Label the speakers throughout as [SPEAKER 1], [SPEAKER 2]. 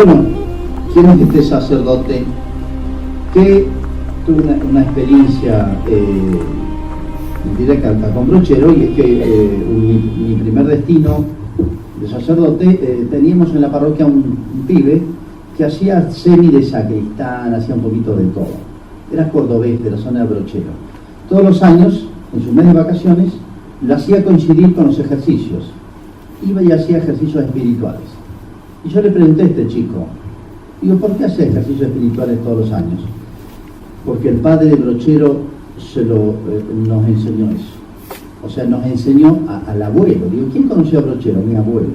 [SPEAKER 1] Bueno, ¿quién es este sacerdote que tuvo una experiencia directa con brochero? Y es que mi primer destino de sacerdote, teníamos en la parroquia un pibe que hacía semi de sacristán, hacía un poquito de todo. Era cordobés de la zona de Brochero. Todos los años, en sus meses de vacaciones, lo hacía coincidir con los ejercicios. Iba y hacía ejercicios espirituales. Y yo le pregunté a este chico, digo, ¿por qué hace ejercicios espirituales todos los años? Porque el padre de Brochero nos enseñó eso. O sea, nos enseñó al abuelo. Digo, ¿quién conoció a Brochero? Mi abuelo.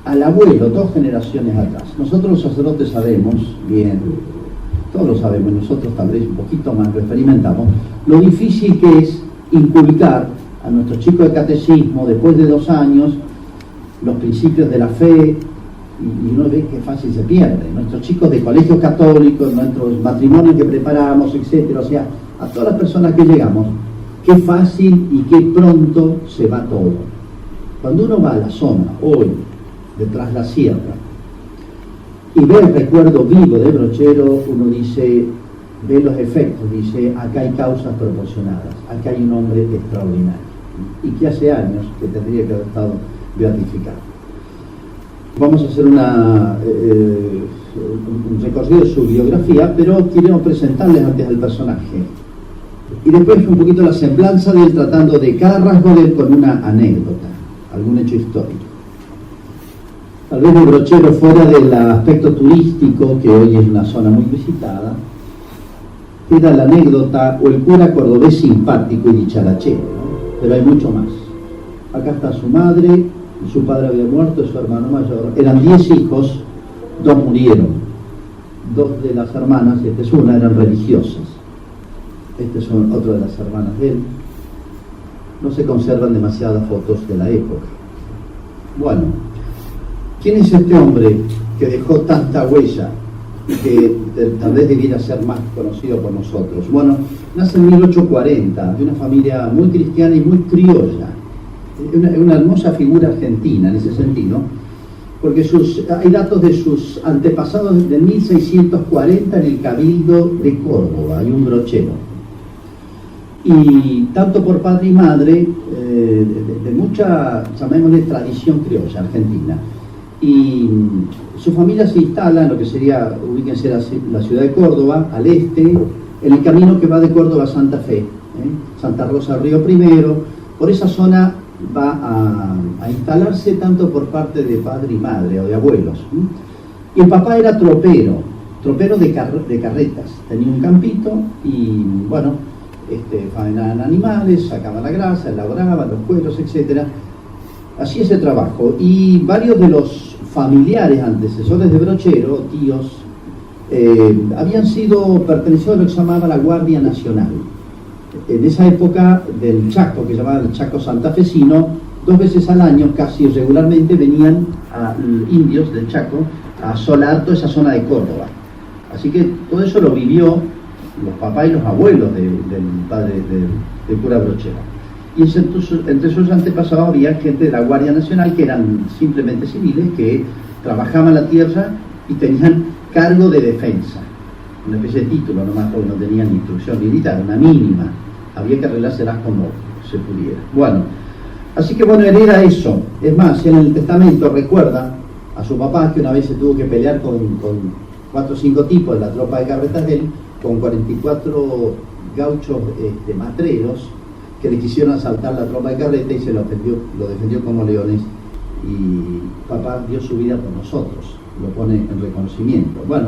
[SPEAKER 1] Al abuelo, 2 generaciones atrás. Nosotros los sacerdotes sabemos bien, todos lo sabemos, nosotros tal vez un poquito más lo experimentamos, lo difícil que es inculcar a nuestros chicos de catecismo, después de 2 años, los principios de la fe, y uno ve que fácil se pierde. Nuestros chicos de colegios católicos, nuestros matrimonios que preparamos, etcétera, o sea, a todas las personas que llegamos, qué fácil y qué pronto se va todo. Cuando uno va a la zona, hoy, detrás de la sierra, y ve el recuerdo vivo de Brochero, uno dice, ve los efectos, dice, acá hay causas proporcionadas, acá hay un hombre extraordinario, y que hace años que tendría que haber estado beatificado. Vamos a hacer un recorrido de su biografía, pero quiero presentarles antes al personaje. Y después un poquito la semblanza de él, tratando de cada rasgo de él con una anécdota, algún hecho histórico. Tal vez de Brochero, fuera del aspecto turístico, que hoy es una zona muy visitada, queda la anécdota o el cura cordobés simpático y dicharachero, ¿no? Pero hay mucho más. Acá está su madre, su padre había muerto, su hermano mayor. Eran 10 hijos, 2 murieron. 2 de las hermanas, y esta es una, eran religiosas. Este es otro de las hermanas de él. No se conservan demasiadas fotos de la época. Bueno, ¿quién es este hombre que dejó tanta huella y que tal vez debiera ser más conocido por nosotros? Bueno, nace en 1840, de una familia muy cristiana y muy criolla. Una hermosa figura argentina en ese sentido, porque hay datos de sus antepasados de 1640 en el Cabildo de Córdoba, hay un brochero. Y tanto por padre y madre, de mucha, llamémosle, tradición criolla argentina. Y su familia se instala en lo que sería, ubíquense, la ciudad de Córdoba, al este, en el camino que va de Córdoba a Santa Fe, Santa Rosa Río Primero. Por esa zona va a instalarse tanto por parte de padre y madre o de abuelos. Y el papá era tropero de carretas, tenía un campito y bueno, faenaban animales, sacaban la grasa, elaboraban los cueros, etc. Hacía ese trabajo y varios de los familiares antecesores de Brochero, tíos, habían sido pertenecidos a lo que se llamaba la Guardia Nacional. En esa época del Chaco, que llamaban el Chaco santafesino, 2 veces al año, casi regularmente, venían indios del Chaco a asolar toda esa zona de Córdoba. Así que todo eso lo vivió los papás y los abuelos del padre del cura Brochero. Y entre sus antepasados había gente de la Guardia Nacional que eran simplemente civiles, que trabajaban la tierra y tenían cargo de defensa. Una especie de título nomás, porque no tenían instrucción militar, una mínima. Había que arreglárselas como se pudiera. Bueno, así que bueno, hereda eso. Es más, en el testamento recuerda a su papá que una vez se tuvo que pelear con 4 o 5 tipos de la tropa de carretas de él, con 44 gauchos matreros que le quisieron asaltar la tropa de carreta y lo defendió como leones. Y papá dio su vida por nosotros, lo pone en reconocimiento. Bueno,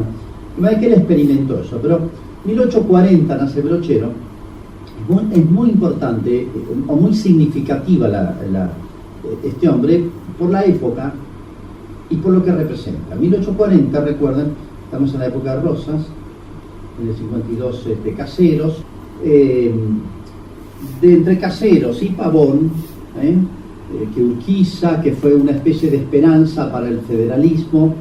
[SPEAKER 1] no es que él experimentó eso, pero 1840 nace Brochero. Es muy importante o muy significativa este hombre por la época y por lo que representa. 1840, recuerden, estamos en la época de Rosas, en el 52 Caseros, de entre Caseros y Pavón, que Urquiza, que fue una especie de esperanza para el federalismo.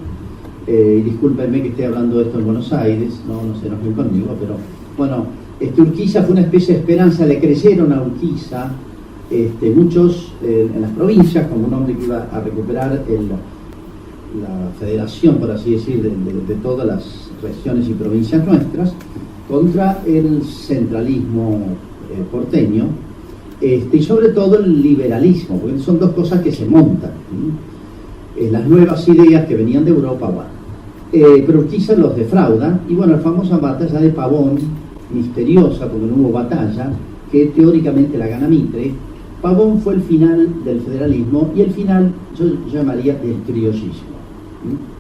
[SPEAKER 1] Y discúlpenme que esté hablando de esto en Buenos Aires, no se enojen conmigo, pero bueno, Urquiza fue una especie de esperanza, le creyeron a Urquiza muchos en las provincias, como un hombre que iba a recuperar la federación, por así decir, de todas las regiones y provincias nuestras, contra el centralismo porteño, y sobre todo el liberalismo, porque son dos cosas que se montan. Las nuevas ideas que venían de Europa, bueno, pero Urquiza los defrauda, y bueno, la famosa batalla de Pavón, misteriosa, porque no hubo batalla, que teóricamente la gana Mitre. Pavón fue el final del federalismo y el final, yo llamaría, del criollismo.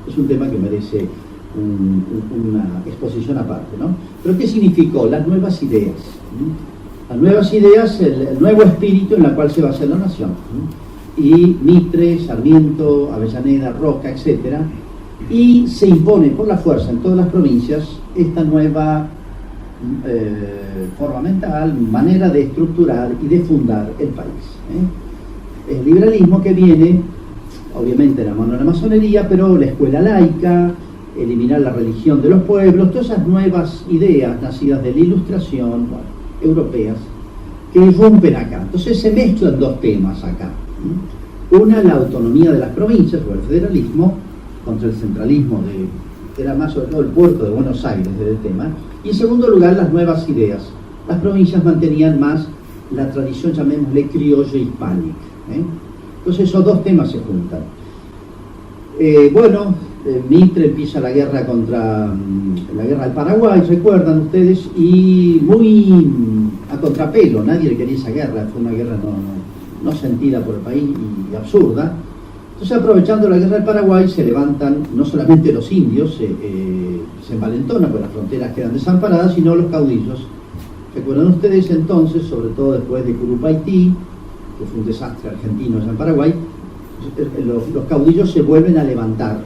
[SPEAKER 1] Es un tema que merece una exposición aparte, ¿no? Pero ¿qué significó? Las nuevas ideas. Las nuevas ideas, el nuevo espíritu en el cual se basa la nación. Y Mitre, Sarmiento, Avellaneda, Roca, etc. Y se impone por la fuerza en todas las provincias esta nueva forma mental, manera de estructurar y de fundar el país. El liberalismo que viene, obviamente, de la mano de la masonería, pero la escuela laica, eliminar la religión de los pueblos, todas esas nuevas ideas nacidas de la ilustración, bueno, europeas, que irrumpen acá. Entonces se mezclan dos temas acá. Una, la autonomía de las provincias, o el federalismo, contra el centralismo era más sobre todo el puerto de Buenos Aires del tema, y en segundo lugar las nuevas ideas. Las provincias mantenían más la tradición, llamémosle, criolla hispánica. Entonces esos dos temas se juntan. Mitre empieza la guerra la guerra del Paraguay, recuerdan ustedes, y muy a contrapelo, nadie le quería esa guerra, fue una guerra no sentida por el país y absurda. Entonces, aprovechando la guerra del Paraguay, se levantan no solamente los indios, se envalentonan porque las fronteras quedan desamparadas, sino los caudillos. ¿Recuerdan ustedes entonces, sobre todo después de Curupaytí, que fue un desastre argentino allá en Paraguay, los caudillos se vuelven a levantar?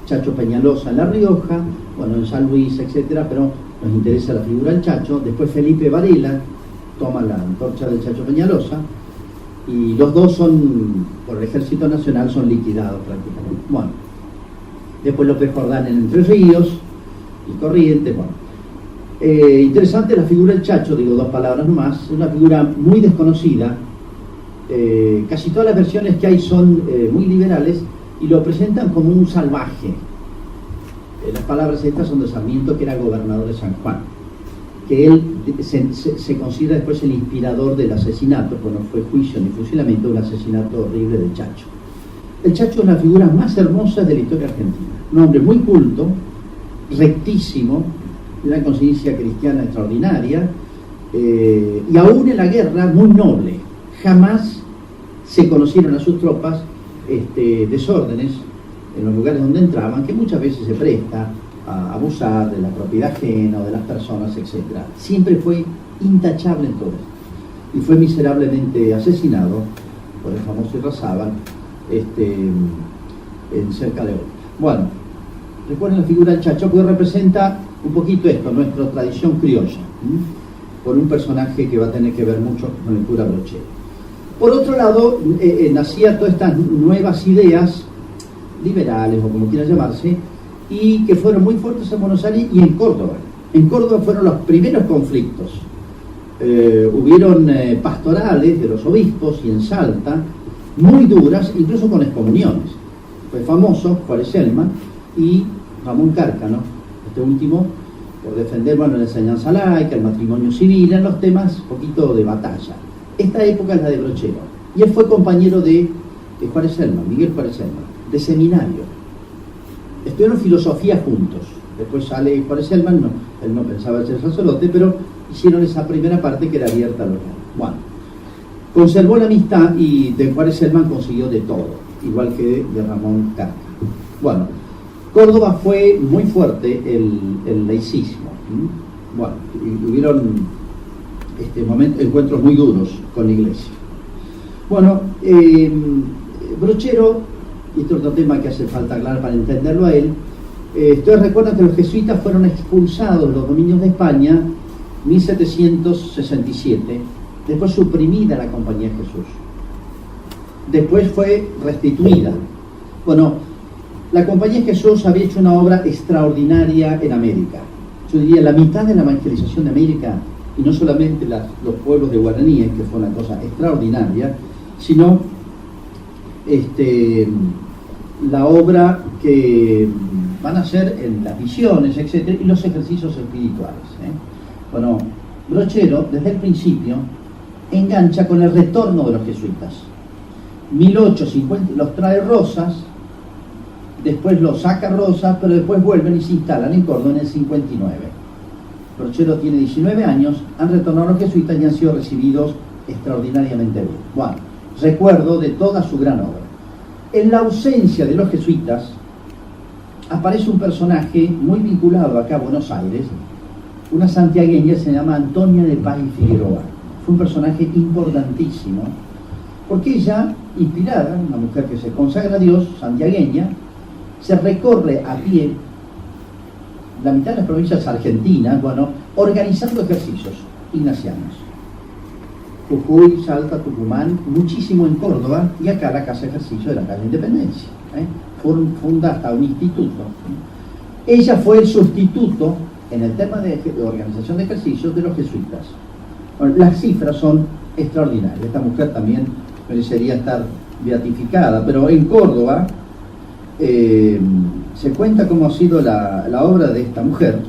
[SPEAKER 1] Chacho Peñalosa en La Rioja, bueno, en San Luis, etcétera, pero nos interesa la figura del Chacho. Después Felipe Varela toma la antorcha del Chacho Peñalosa, y los dos por el Ejército Nacional, son liquidados prácticamente. Bueno, después López Jordán en Entre Ríos y Corrientes. Bueno, interesante la figura del Chacho, digo dos palabras nomás, es una figura muy desconocida. Casi todas las versiones que hay son muy liberales y lo presentan como un salvaje. Las palabras estas son de Sarmiento, que era gobernador de San Juan, que él se considera después el inspirador del asesinato, pues no fue juicio ni fusilamiento, un asesinato horrible del Chacho. El Chacho es una figura más hermosa de la historia argentina, un hombre muy culto, rectísimo, de una conciencia cristiana extraordinaria, y aún en la guerra muy noble. Jamás se conocieron a sus tropas desórdenes en los lugares donde entraban, que muchas veces se presta a abusar de la propiedad ajena o de las personas, etc. Siempre fue intachable en todo esto. Y fue miserablemente asesinado por el famoso Irrazábal en cerca de hoy. Bueno, recuerden la figura del Chacho, que representa un poquito esto, nuestra tradición criolla, con un personaje que va a tener que ver mucho con el cura Brochero. Por otro lado, nacían todas estas nuevas ideas liberales, o como quiera llamarse, y que fueron muy fuertes en Buenos Aires y en Córdoba. En Córdoba fueron los primeros conflictos. Hubieron pastorales de los obispos, y en Salta, muy duras, incluso con excomuniones. Fue famoso Juárez Selman y Ramón Cárcano, este último, por defender, la enseñanza laica, el matrimonio civil, en los temas un poquito de batalla. Esta época es la de Brochero, y él fue compañero de Juárez Selman, Miguel Juárez Selman, de seminario. Estudiaron filosofía juntos. Después sale Juárez Selman, él no pensaba ser sacerdote, pero hicieron esa primera parte que era abierta a los demás. Bueno, conservó la amistad, y de Juárez Selman consiguió de todo, igual que de Ramón Cárcano. Bueno, Córdoba fue muy fuerte el laicismo. Bueno, y hubieron encuentros muy duros con la iglesia. Bueno, Brochero, y este es otro tema que hace falta aclarar para entenderlo a él. Ustedes recuerdan que los jesuitas fueron expulsados de los dominios de España en 1767, después suprimida la Compañía de Jesús, después fue restituida. Bueno, la Compañía de Jesús había hecho una obra extraordinaria en América. Yo diría la mitad de la evangelización de América, y no solamente los pueblos de guaraníes, que fue una cosa extraordinaria, sino la obra que van a ser en las visiones, etcétera, y los ejercicios espirituales. Bueno, Brochero, desde el principio, engancha con el retorno de los jesuitas. 1850 los trae Rosas, después los saca Rosas, pero después vuelven y se instalan en Córdoba en el 59. Brochero tiene 19 años, han retornado los jesuitas y han sido recibidos extraordinariamente bien. Bueno, recuerdo de toda su gran obra. En la ausencia de los jesuitas, aparece un personaje muy vinculado acá a Buenos Aires, una santiagueña, se llama Antonia de Paz y Figueroa. Fue un personaje importantísimo, porque ella, inspirada, una mujer que se consagra a Dios, santiagueña, se recorre a pie la mitad de las provincias argentinas, bueno, organizando ejercicios ignacianos. Jujuy, Salta, Tucumán, muchísimo en Córdoba, y acá la Casa de Ejercicio de la calle Independencia. Funda hasta un instituto. Ella fue el sustituto en el tema de organización de ejercicios de los jesuitas. Bueno, las cifras son extraordinarias. Esta mujer también merecería estar beatificada, pero en Córdoba se cuenta cómo ha sido la obra de esta mujer.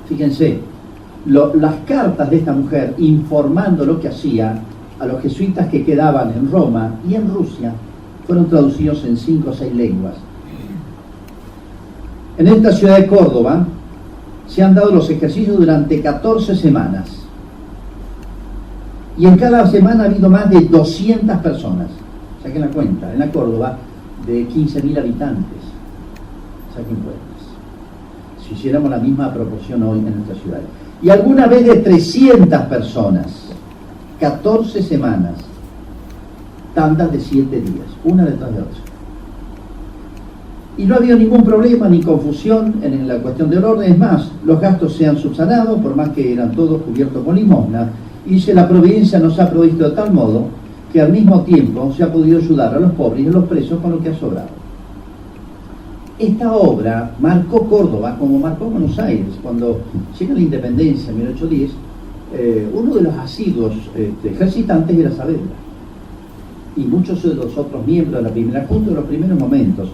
[SPEAKER 1] Fíjense, las cartas de esta mujer informando lo que hacía a los jesuitas que quedaban en Roma y en Rusia fueron traducidos en 5 o 6 lenguas. En esta ciudad de Córdoba se han dado los ejercicios durante 14 semanas y en cada semana ha habido más de 200 personas. Saquen la cuenta, en la Córdoba de 15.000 habitantes. Saquen cuentas. Si hiciéramos la misma proporción hoy en nuestra ciudad. Y alguna vez de 300 personas, 14 semanas, tandas de 7 días, una detrás de otra. Y no ha habido ningún problema ni confusión en la cuestión del orden. Es más, los gastos se han subsanado, por más que eran todos cubiertos con limosna. Y dice, la providencia nos ha provisto de tal modo que al mismo tiempo se ha podido ayudar a los pobres y a los presos con lo que ha sobrado. Esta obra marcó Córdoba como marcó Buenos Aires. Cuando llega la independencia en 1810, uno de los asiduos ejercitantes era Saavedra. Y muchos de los otros miembros de la primera junta de los primeros momentos.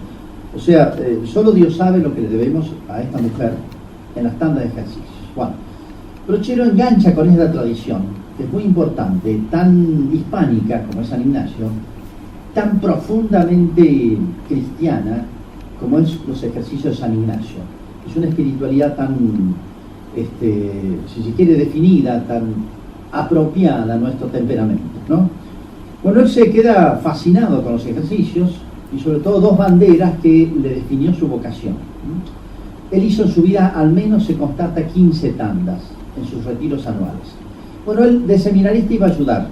[SPEAKER 1] O sea, solo Dios sabe lo que le debemos a esta mujer en las tandas de ejercicios. Bueno, Brochero engancha con esta tradición, que es muy importante, tan hispánica como es San Ignacio, tan profundamente cristiana como es los ejercicios de San Ignacio. Es una espiritualidad tan, si se quiere, definida, tan apropiada a nuestro temperamento, ¿no? Bueno, él se queda fascinado con los ejercicios y sobre todo 2 banderas que le definió su vocación. Él hizo en su vida, al menos se constata, 15 tandas en sus retiros anuales. Bueno, él de seminarista iba a ayudar.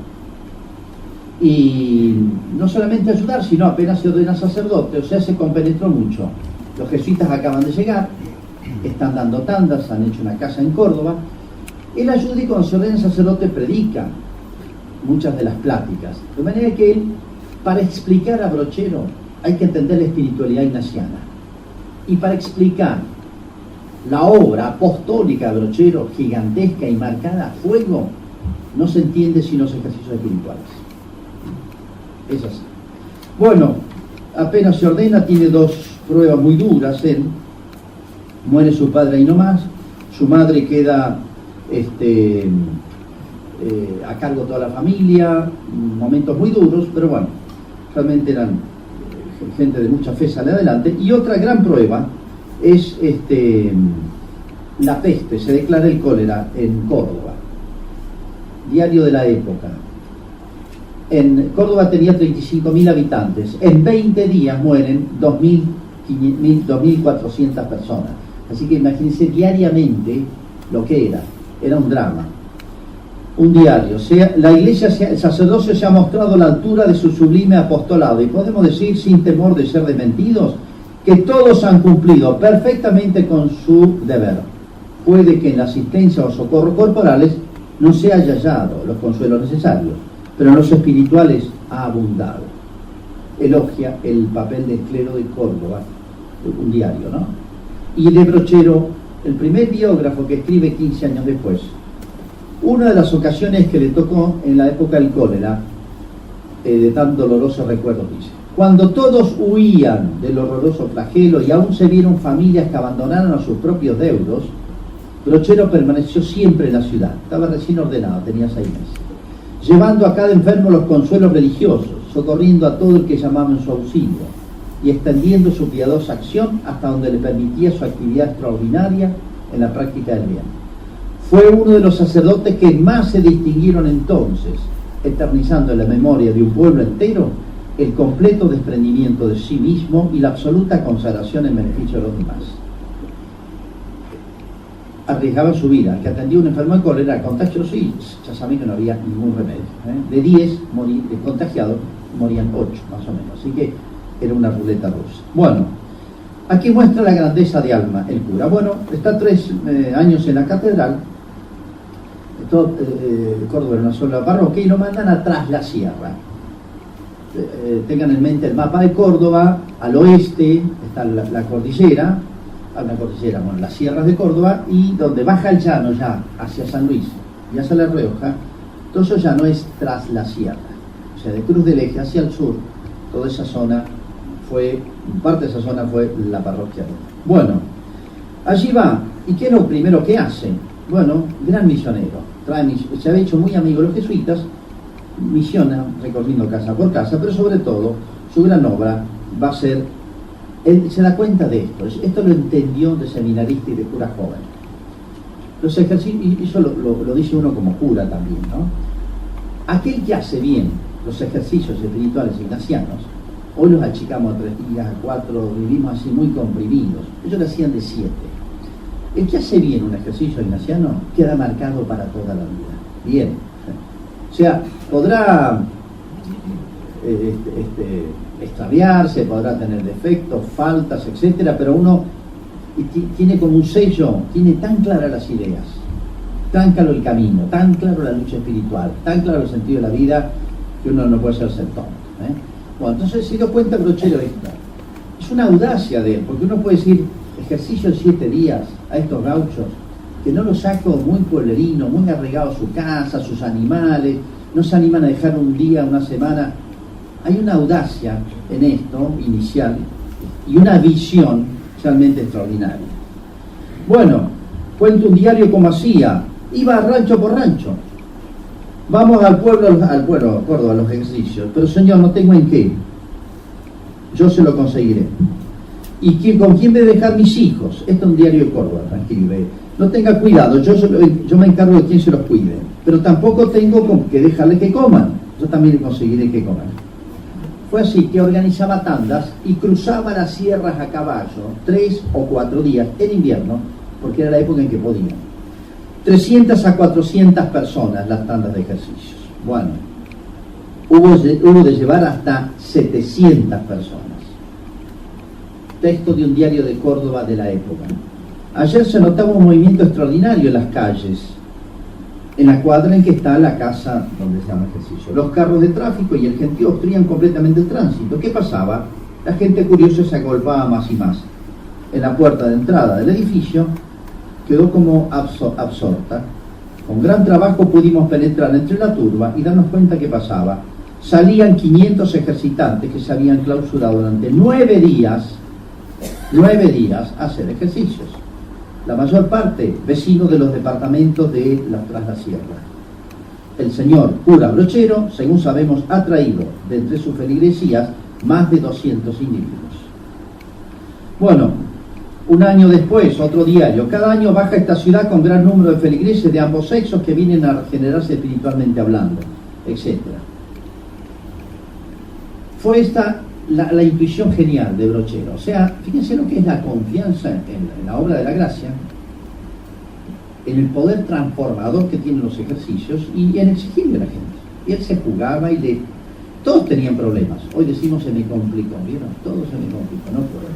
[SPEAKER 1] Y no solamente ayudar, sino apenas se ordena sacerdote, o sea, se compenetró mucho. Los jesuitas acaban de llegar, están dando tandas, han hecho una casa en Córdoba. Él ayuda y cuando se ordena sacerdote predica muchas de las pláticas. De manera que él, para explicar a Brochero, hay que entender la espiritualidad ignaciana. Y para explicar la obra apostólica de Brochero, gigantesca y marcada a fuego, no se entiende sin los ejercicios espirituales. Es así. Bueno, apenas se ordena, tiene 2 pruebas muy duras. Él muere su padre y no más, su madre queda a cargo de toda la familia, momentos muy duros, pero bueno, realmente eran gente de mucha fe, sale adelante. Y otra gran prueba es la peste, se declara el cólera en Córdoba, diario de la época. En Córdoba tenía 35.000 habitantes, en 20 días mueren 2.400 personas, así que imagínense diariamente lo que era un drama. Un diario, la iglesia, el sacerdocio se ha mostrado a la altura de su sublime apostolado y podemos decir sin temor de ser desmentidos que todos han cumplido perfectamente con su deber. Puede que en la asistencia o socorro corporales no se haya hallado los consuelos necesarios, pero en los espirituales ha abundado. Elogia el papel del clero de Córdoba, un diario, ¿no? Y de Brochero, el primer biógrafo que escribe 15 años después. Una de las ocasiones que le tocó en la época del cólera, de tan dolorosos recuerdos, dice: Cuando todos huían del horroroso flagelo y aún se vieron familias que abandonaron a sus propios deudos, Brochero permaneció siempre en la ciudad. Estaba recién ordenado, tenía 6 meses. Llevando a cada enfermo los consuelos religiosos, socorriendo a todo el que llamaba en su auxilio y extendiendo su piadosa acción hasta donde le permitía su actividad extraordinaria en la práctica del bien. Fue uno de los sacerdotes que más se distinguieron entonces, eternizando en la memoria de un pueblo entero el completo desprendimiento de sí mismo y la absoluta consagración en beneficio de los demás. Arriesgaba su vida, que atendía a un enfermo de cólera contagioso y ya saben que no había ningún remedio. De 10 contagiados, morían 8 más o menos, así que era una ruleta rusa. Bueno, aquí muestra la grandeza de alma el cura. Bueno, está 3 años en la catedral, Córdoba era una sola parroquia, y lo mandan atrás la sierra. Tengan en mente el mapa de Córdoba, al oeste está la cordillera, una cordillera, bueno, las sierras de Córdoba, y donde baja el llano ya hacia San Luis y hacia La Rioja, todo eso ya no es tras la sierra, o sea, de Cruz del Eje hacia el sur, toda esa zona fue, parte de esa zona fue la parroquia. Bueno, allí va, ¿y qué es lo primero que hace? Bueno, gran misionero, se había hecho muy amigo de los jesuitas, misiona recorriendo casa por casa, pero sobre todo su gran obra va a ser, él se da cuenta de esto lo entendió de seminarista y de cura joven. Los ejercicios, y eso lo dice uno como cura también, ¿no? Aquel que hace bien los ejercicios espirituales ignacianos, hoy los achicamos a 3 días, a 4, vivimos así muy comprimidos, ellos lo hacían de 7. El que hace bien un ejercicio ignaciano queda marcado para toda la vida. Bien. O sea, podrá extraviarse, podrá tener defectos, faltas, etcétera, pero uno tiene como un sello, tiene tan claras las ideas, tan claro el camino, tan claro la lucha espiritual, tan claro el sentido de la vida, que uno no puede hacerse el tonto. Bueno, entonces se dio cuenta Brochero de esto. Es una audacia de él, porque uno puede decir, ejercicio de 7 días a estos gauchos, que no los saco muy pueblerino, muy arraigado a su casa, a sus animales, no se animan a dejar un día, una semana. Hay una audacia en esto, inicial, y una visión realmente extraordinaria. Bueno, cuento un diario como hacía, iba rancho por rancho. Vamos al pueblo, Córdoba, a los ejercicios, pero señor, no tengo en qué. Yo se lo conseguiré. ¿Y con quién voy a dejar mis hijos? Esto es un diario de Córdoba, escribe. No tenga cuidado, yo me encargo de quien se los cuide, pero tampoco tengo que dejarle que coman, yo también le conseguiré que coman. Fue así que organizaba tandas y cruzaba las sierras a caballo 3 o 4 días en invierno, porque era la época en que podían. 300 a 400 personas las tandas de ejercicios. Bueno, hubo de llevar hasta 700 personas. Texto de un diario de Córdoba de la época. Ayer se notaba un movimiento extraordinario en las calles, en la cuadra en que está la casa donde se llama ejercicio. Los carros de tráfico y el gentío obstruían completamente el tránsito. ¿Qué pasaba? La gente curiosa se agolpaba más y más. En la puerta de entrada del edificio quedó como absorta. Con gran trabajo pudimos penetrar entre la turba y darnos cuenta que pasaba. Salían 500 ejercitantes que se habían clausurado durante 9 días a hacer ejercicios. La mayor parte vecinos de los departamentos de tras la sierra. El señor cura Brochero, según sabemos, ha traído de entre sus feligresías más de 200 individuos. Bueno, un año después, otro diario. Cada año baja esta ciudad con gran número de feligreses de ambos sexos que vienen a regenerarse espiritualmente hablando, etc. Fue esta la intuición genial de Brochero. O sea, fíjense lo que es la confianza en la obra de la gracia, en el poder transformador que tienen los ejercicios y en exigirle a la gente. Y él se jugaba y todos tenían problemas. Hoy decimos se me complicó, ¿vieron? Todo se me complicó, no puedo.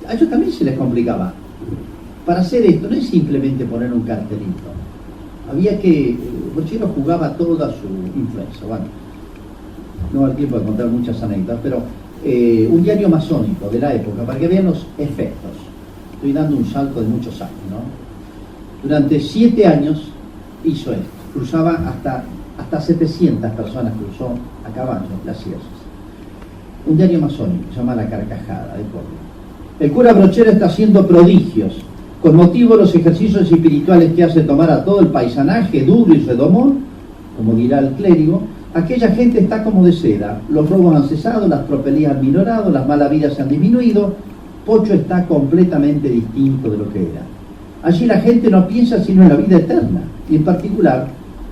[SPEAKER 1] A ellos también se les complicaba. Para hacer esto no es simplemente poner un cartelito. Había que... Brochero jugaba toda su influencia. Bueno, no hay tiempo de contar muchas anécdotas, pero un diario masónico de la época, para que vean los efectos. Estoy dando un salto de muchos años, ¿no? Durante 7 años hizo esto. Cruzaba hasta 700 personas cruzó a caballo las sierras. un diario masónico, se llama La Carcajada de Córdoba. El cura Brochero está haciendo prodigios, con motivo de los ejercicios espirituales que hace tomar a todo el paisanaje duro y redomón, como dirá el clérigo. Aquella gente está como de seda, los robos han cesado, las tropelías han minorado, las malas vidas se han disminuido, Pocho está completamente distinto de lo que era. Allí la gente no piensa sino en la vida eterna, y en particular,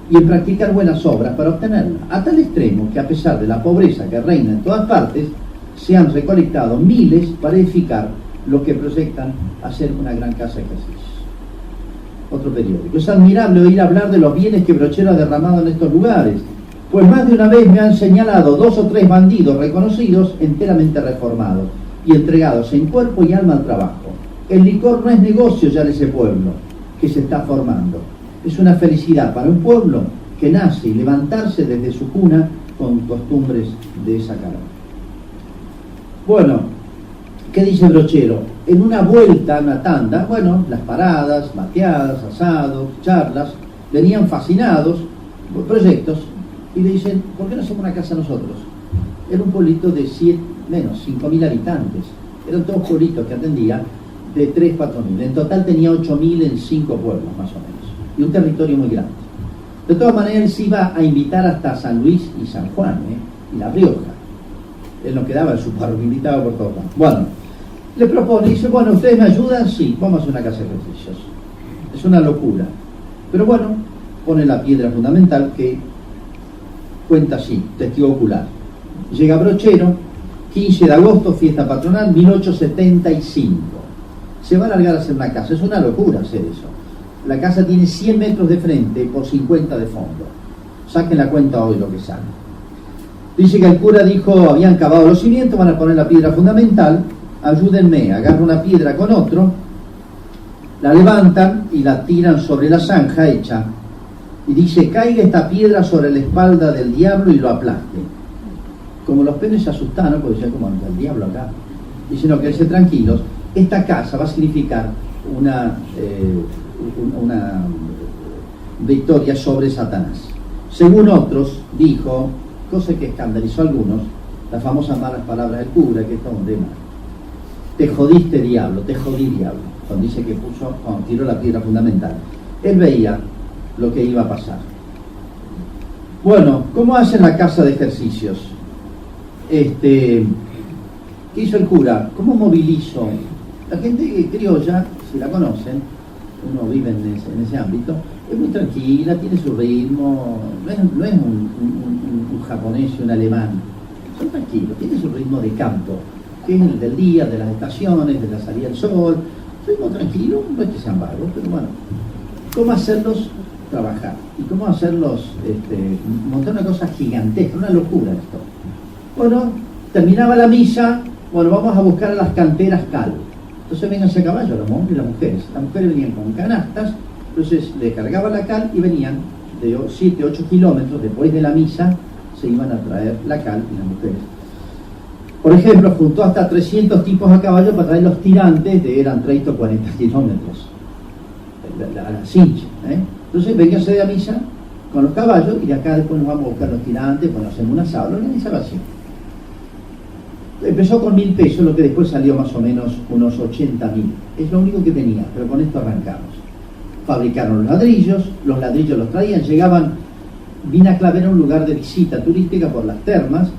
[SPEAKER 1] y en practicar buenas obras para obtenerla, a tal extremo que a pesar de la pobreza que reina en todas partes, se han recolectado miles para edificar lo que proyectan hacer una gran casa de ejercicios. Otro periódico. Es admirable oír hablar de los bienes que Brochero ha derramado en estos lugares, pues más de una vez me han señalado 2 o 3 bandidos reconocidos enteramente reformados y entregados en cuerpo y alma al trabajo. El licor no es negocio ya de ese pueblo que se está formando. Es una felicidad para un pueblo que nace y levantarse desde su cuna con costumbres de esa calor. Bueno, ¿qué dice Brochero? En una vuelta, una tanda, bueno, las paradas, mateadas, asados, charlas, venían fascinados por proyectos y le dicen, ¿por qué no hacemos una casa nosotros? Era un pueblito de 5.000 habitantes. Eran todos pueblitos que atendía de 3.000, 4.000. En total tenía 8.000 en 5 pueblos, más o menos. Y un territorio muy grande. De todas maneras, él se iba a invitar hasta San Luis y San Juan, y La Rioja. Él no quedaba en su parroquia, invitaba por todos lados. Bueno, le propone, dice, bueno, ¿ustedes me ayudan? Sí, vamos a hacer una casa de ejercicios. Es una locura. Pero bueno, pone la piedra fundamental que cuenta así, testigo ocular. Llega Brochero, 15 de agosto, fiesta patronal, 1875. Se va a largar a hacer una casa. Es una locura hacer eso. La casa tiene 100 metros de frente por 50 de fondo. Saquen la cuenta hoy lo que sale. Dice que el cura dijo, habían cavado los cimientos, van a poner la piedra fundamental, ayúdenme, agarra una piedra con otro, la levantan y la tiran sobre la zanja hecha. Y dice, caiga esta piedra sobre la espalda del diablo y lo aplaste. Como los penes se asustaron, porque decían, ¿cómo anda el diablo acá? Dice, no, quédense tranquilos, esta casa va a significar una victoria sobre Satanás. Según otros, dijo, cosa que escandalizó a algunos, las famosas malas palabras del cura, que esto es un tema. Te jodiste, diablo, te jodí, diablo. Cuando dice que cuando tiró la piedra fundamental. Él veía lo que iba a pasar. Bueno, ¿cómo hacen la casa de ejercicios? ¿Qué hizo el cura? ¿Cómo movilizó? La gente criolla, si la conocen, uno vive en ese ámbito, es muy tranquila, tiene su ritmo, no es un japonés y un alemán, son tranquilos, tiene su ritmo de campo, que es el del día, de las estaciones, de la salida del sol, ritmo tranquilo, no es que sean vagos, pero bueno, ¿cómo hacerlos trabajar? Y cómo hacerlos montar una cosa gigantesca, una locura esto. Bueno, terminaba la misa, bueno, vamos a buscar a las canteras cal. Entonces vénganse a caballo los hombres y las mujeres. Las mujeres venían con canastas, entonces le cargaban la cal y venían de 7, 8 kilómetros después de la misa, se iban a traer la cal y las mujeres. Por ejemplo, juntó hasta 300 tipos a caballo para traer los tirantes, eran 30 o 40 kilómetros a la cincha. Entonces vénganse de la misa con los caballos y de acá después nos vamos a buscar los tirantes, bueno, hacemos un asado, lo organizaba así. Empezó con 1.000 pesos, lo que después salió más o menos unos 80.000. Es lo único que tenía, pero con esto arrancamos. Fabricaron los ladrillos los traían, llegaban. Vina Claver era un lugar de visita turística por las termas,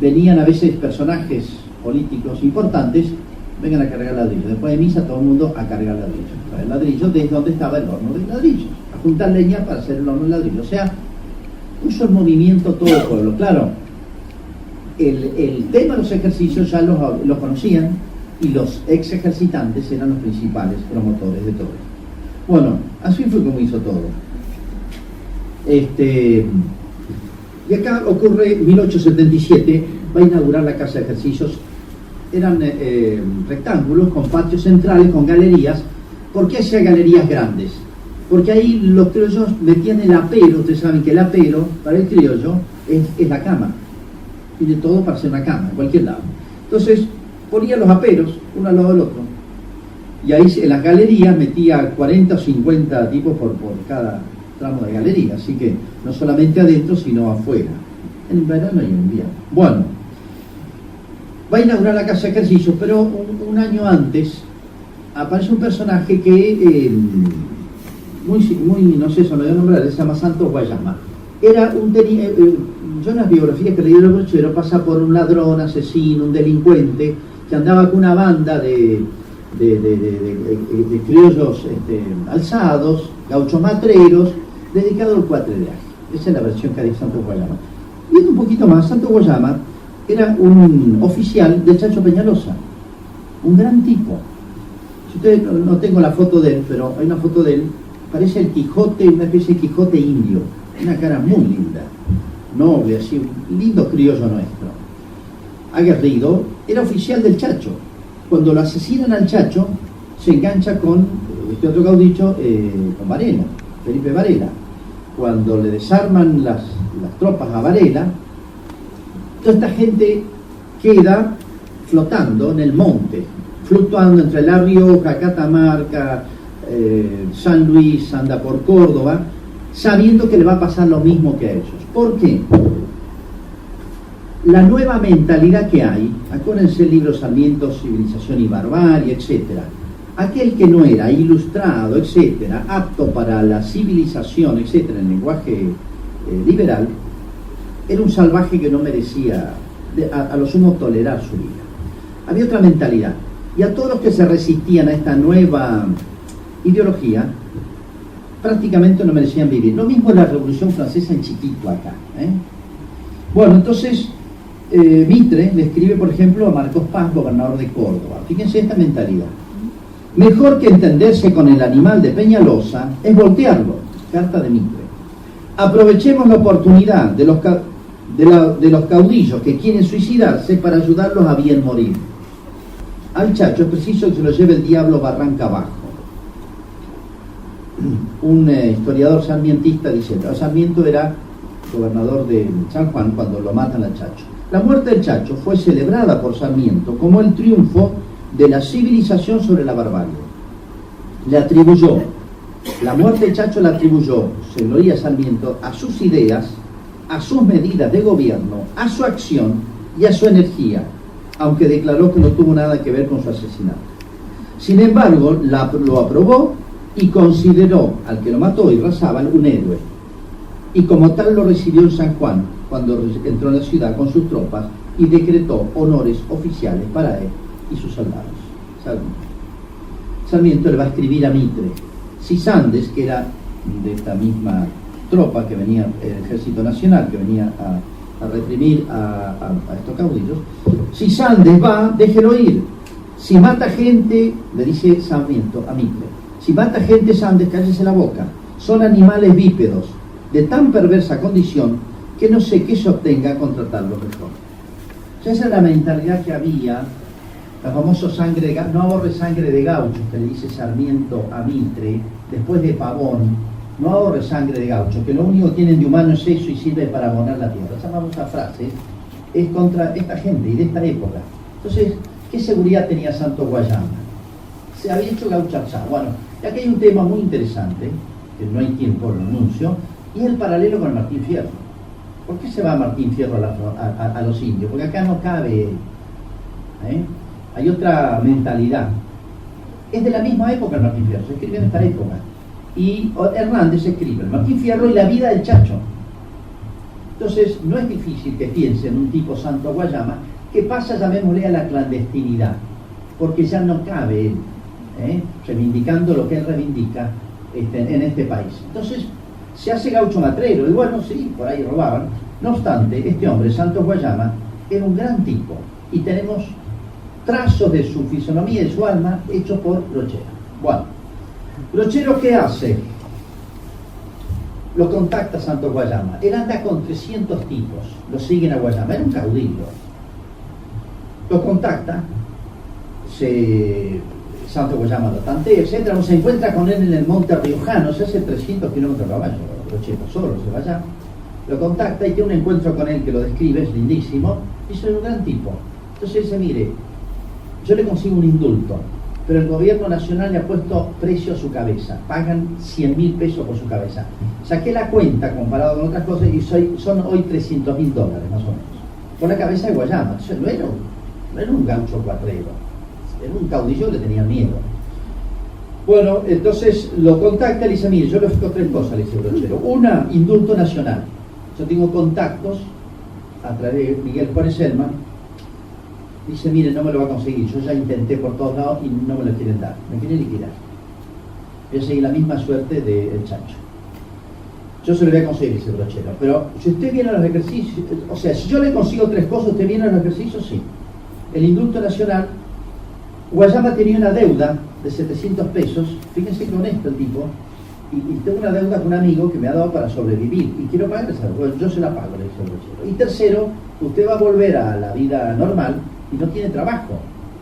[SPEAKER 1] venían a veces personajes políticos importantes, vengan a cargar ladrillos. Después de misa todo el mundo a cargar ladrillos. Traer ladrillos desde donde estaba el horno de ladrillos, a juntar leña para hacer el horno de ladrillos. O sea, puso en movimiento todo el pueblo. Claro, el tema de los ejercicios ya lo conocían y los ex ejercitantes eran los principales promotores de todo esto. Bueno, así fue como hizo todo. Y acá ocurre 1877, va a inaugurar la casa de ejercicios. Eran rectángulos con patios centrales, con galerías. ¿Por qué hacía galerías grandes? Porque ahí los criollos metían el apero. Ustedes saben que el apero para el criollo es la cama. Tiene todo para hacer una cama, en cualquier lado. Entonces ponía los aperos uno al lado del otro. Y ahí en las galerías metía 40 o 50 tipos por cada tramo de galería. Así que no solamente adentro, sino afuera. En verano y en invierno. Bueno, va a inaugurar la casa de ejercicios, pero un año antes aparece un personaje que, muy, no sé, se lo voy a nombrar, se llama Santos Guayama. Era yo en las biografías que leí de los brocheros pasa por un ladrón, asesino, un delincuente, que andaba con una banda de criollos alzados, gauchos matreros, dedicado al cuatrellaje. Esa es la versión que hay de Santos Guayama. Y un poquito más, Santos Guayama era un oficial de Chacho Peñalosa, un gran tipo. Si ustedes, no tengo la foto de él, pero hay una foto de él, parece el Quijote, una especie de Quijote indio, una cara muy linda, noble, así, un lindo criollo nuestro, aguerrido. Era oficial del Chacho. Cuando lo asesinan al Chacho, se engancha con este otro caudillo, con Varela, Felipe Varela. Cuando le desarman las tropas a Varela, toda esta gente queda flotando en el monte, fluctuando entre La Rioja, Catamarca, San Luis, anda por Córdoba, sabiendo que le va a pasar lo mismo que a ellos. ¿Por qué? La nueva mentalidad que hay, acuérdense el libro Sarmiento, Civilización y Barbarie, etcétera. Aquel que no era ilustrado, etcétera, apto para la civilización, etcétera, en lenguaje liberal, era un salvaje que no merecía, a lo sumo, tolerar su vida. Había otra mentalidad. Y a todos los que se resistían a esta nueva ideología, prácticamente no merecían vivir. Lo mismo la Revolución Francesa en chiquito acá. Bueno, entonces Mitre le escribe, por ejemplo, a Marcos Paz, gobernador de Córdoba. Fíjense esta mentalidad. Mejor que entenderse con el animal de Peñalosa es voltearlo. Carta de Mitre. Aprovechemos la oportunidad de los caudillos que quieren suicidarse para ayudarlos a bien morir. Al Chacho es preciso que se lo lleve el diablo barranca abajo. Un historiador sarmientista dice, Sarmiento era gobernador de San Juan cuando lo matan al Chacho. La muerte del Chacho fue celebrada por Sarmiento como el triunfo de la civilización sobre la barbarie. Le atribuyó, la muerte del Chacho la atribuyó, se lo oía Sarmiento, a sus ideas, a sus medidas de gobierno, a su acción y a su energía, aunque declaró que no tuvo nada que ver con su asesinato. Sin embargo, lo aprobó y consideró al que lo mató, Irrazábal, un héroe. Y como tal lo recibió en San Juan, cuando entró en la ciudad con sus tropas y decretó honores oficiales para él y sus soldados. Sarmiento le va a escribir a Mitre. Cisandes, que era de esta misma tropa que venía, el Ejército Nacional, que venía a reprimir a estos caudillos, si Sandes va, déjelo ir. Si mata gente, le dice Sarmiento a Mitre, si mata gente, Sandes, cállese la boca. Son animales bípedos, de tan perversa condición, que no sé qué se obtenga con tratarlos mejor. O sea, esa es la mentalidad que había, la famosa sangre de gaucho, no ahorre sangre de gaucho, que le dice Sarmiento a Mitre, después de Pavón, no ahorre sangre de gaucho, que lo único que tienen de humano es eso y sirve para abonar la tierra. Esa famosa frase es contra esta gente y de esta época. Entonces, ¿qué seguridad tenía Santos Guayama? Se había hecho gaucho alzado. Bueno, y aquí hay un tema muy interesante, que no hay tiempo, lo anuncio, y es el paralelo con el Martín Fierro. ¿Por qué se va Martín Fierro a los indios? Porque acá no cabe, hay otra mentalidad. Es de la misma época el Martín Fierro, se escribe en esta época. Y Hernández escribe el Martín Fierro y la vida del Chacho. Entonces, no es difícil que piense en un tipo Santos Guayama que pasa, llamémosle, a la clandestinidad, porque ya no cabe él, reivindicando lo que él reivindica en este país. Entonces, se hace gaucho matrero, y bueno, sí, por ahí robaban. No obstante, este hombre, Santos Guayama, era un gran tipo, y tenemos trazos de su fisonomía y de su alma hechos por Brochero. Bueno, Brochero, ¿qué hace? Lo contacta Santos Guayama. Él anda con 300 tipos, lo siguen a Guayama, era un caudillo. Lo contacta, Santos Guayama lo tantea, etc. Se encuentra con él en el monte riojano, se hace 300 kilómetros a caballo, Brochero solo se va allá. Lo contacta y tiene un encuentro con él que lo describe, es lindísimo, y es un gran tipo. Entonces dice, mire, yo le consigo un indulto, pero el gobierno nacional le ha puesto precio a su cabeza, pagan 100.000 pesos por su cabeza. Saqué la cuenta comparado con otras cosas y son hoy $300.000 más o menos, por la cabeza de Guayama. Entonces no era no era un gaucho cuatrero, era un caudillo que le tenía miedo. Bueno, entonces lo contacta y le dice, mire, yo le ofrezco tres cosas, le dice Brochero. Una, indulto nacional. Yo tengo contactos a través de Miguel Juárez Selman. Dice, mire, no me lo va a conseguir, yo ya intenté por todos lados y no me lo quieren dar, me quieren liquidar. Voy a seguir la misma suerte del Chancho. Yo se lo voy a conseguir, dice Brochero, pero si usted viene a los ejercicios, o sea, si yo le consigo tres cosas, ¿usted viene a los ejercicios? Sí. El indulto nacional, Guayama tenía una deuda de 700 pesos, fíjense que honesto el tipo, y tengo una deuda con un amigo que me ha dado para sobrevivir, y quiero pagar esa deuda, bueno, yo se la pago, le dice Brochero. Y tercero, usted va a volver a la vida normal y no tiene trabajo,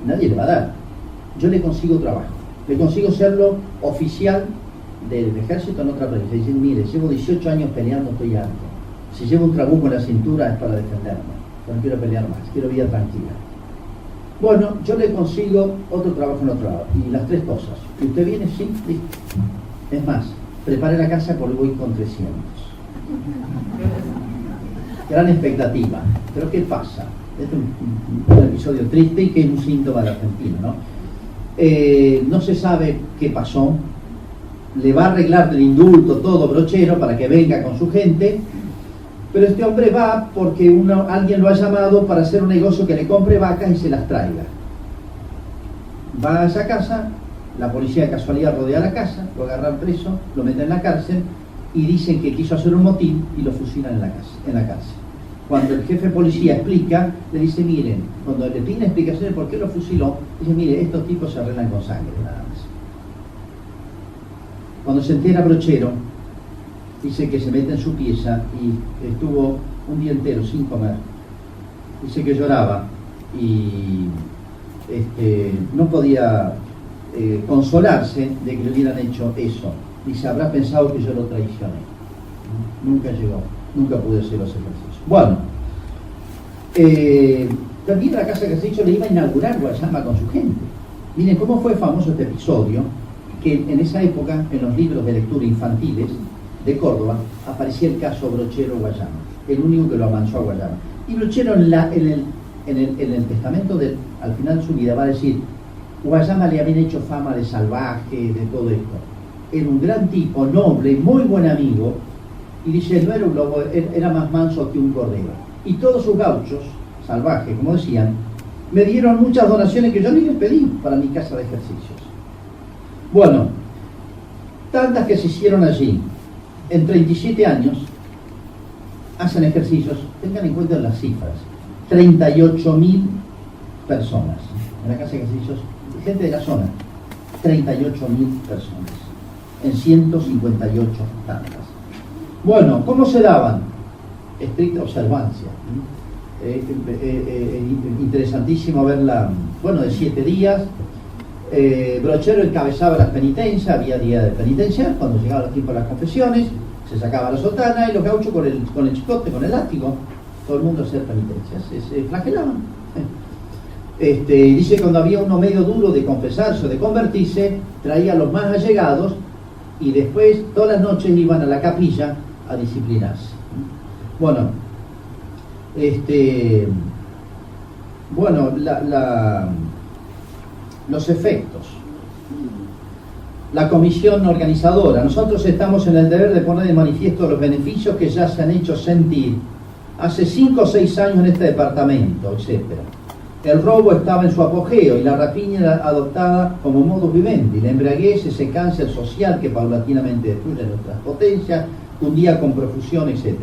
[SPEAKER 1] nadie le va a dar. Yo le consigo trabajo, le consigo serlo oficial del ejército en otra provincia. Dicen, mire, llevo 18 años peleando, estoy harto. Si llevo un trabuco en la cintura es para defenderme, yo no quiero pelear más, quiero vida tranquila. Bueno, yo le consigo otro trabajo en otro lado, y las tres cosas. ¿Y usted viene? Sí, listo. Es más, prepare la casa porque voy con 300. Gran expectativa. Pero ¿qué pasa? Este es un episodio triste y que es un síntoma de Argentina, ¿no? No se sabe qué pasó. Le va a arreglar el indulto todo Brochero para que venga con su gente, pero este hombre va porque alguien lo ha llamado para hacer un negocio que le compre vacas y se las traiga. Va a esa casa, la policía de casualidad rodea la casa, lo agarran preso, lo meten en la cárcel y dicen que quiso hacer un motín y lo fusilan en la cárcel. Cuando el jefe de policía explica, le dice, miren, cuando le piden explicaciones por qué lo fusiló, dice, mire, estos tipos se arreglan con sangre nada más. Cuando se entera Brochero, dice que se mete en su pieza y estuvo un día entero sin comer. Dice que lloraba y no podía consolarse de que le hubieran hecho eso. Dice, habrá pensado que yo lo traicioné. Nunca llegó, nunca pude hacer los ejercicios. Bueno, también la casa de ejercicio le iba a inaugurar Guayama con su gente. Miren cómo fue famoso este episodio, que en esa época, en los libros de lectura infantiles de Córdoba, aparecía el caso Brochero Guayama, el único que lo amansó a Guayama. Y Brochero en el testamento, al final de su vida, va a decir, Guayama le habían hecho fama de salvaje, de todo esto. Era un gran tipo, noble, muy buen amigo, y dice, no era un lobo, era más manso que un cordero. Y todos sus gauchos, salvajes, como decían, me dieron muchas donaciones que yo ni les pedí para mi casa de ejercicios. Bueno, tantas que se hicieron allí, en 37 años, hacen ejercicios, tengan en cuenta las cifras, 38.000 personas en la casa de ejercicios, gente de la zona, 38.000 personas, en 158 tandas. Bueno, ¿cómo se daban? Estricta observancia. Interesantísimo verla, bueno, de 7 días. Brochero encabezaba las penitencias, había día de penitencia, cuando llegaba el tiempo de las confesiones, se sacaba la sotana y los gauchos con el chicote, con el látigo, todo el mundo hacía penitencias, se flagelaban. Dice que cuando había uno medio duro de confesarse o de convertirse, traía a los más allegados y después todas las noches iban a la capilla a disciplinarse. Bueno, los efectos. La comisión organizadora. Nosotros estamos en el deber de poner de manifiesto los beneficios que ya se han hecho sentir hace 5 o 6 años en este departamento, etc. El robo estaba en su apogeo y la rapiña era adoptada como modus vivendi. La embriaguez, ese cáncer social que paulatinamente destruye nuestras potencias, un día con profusión, etc.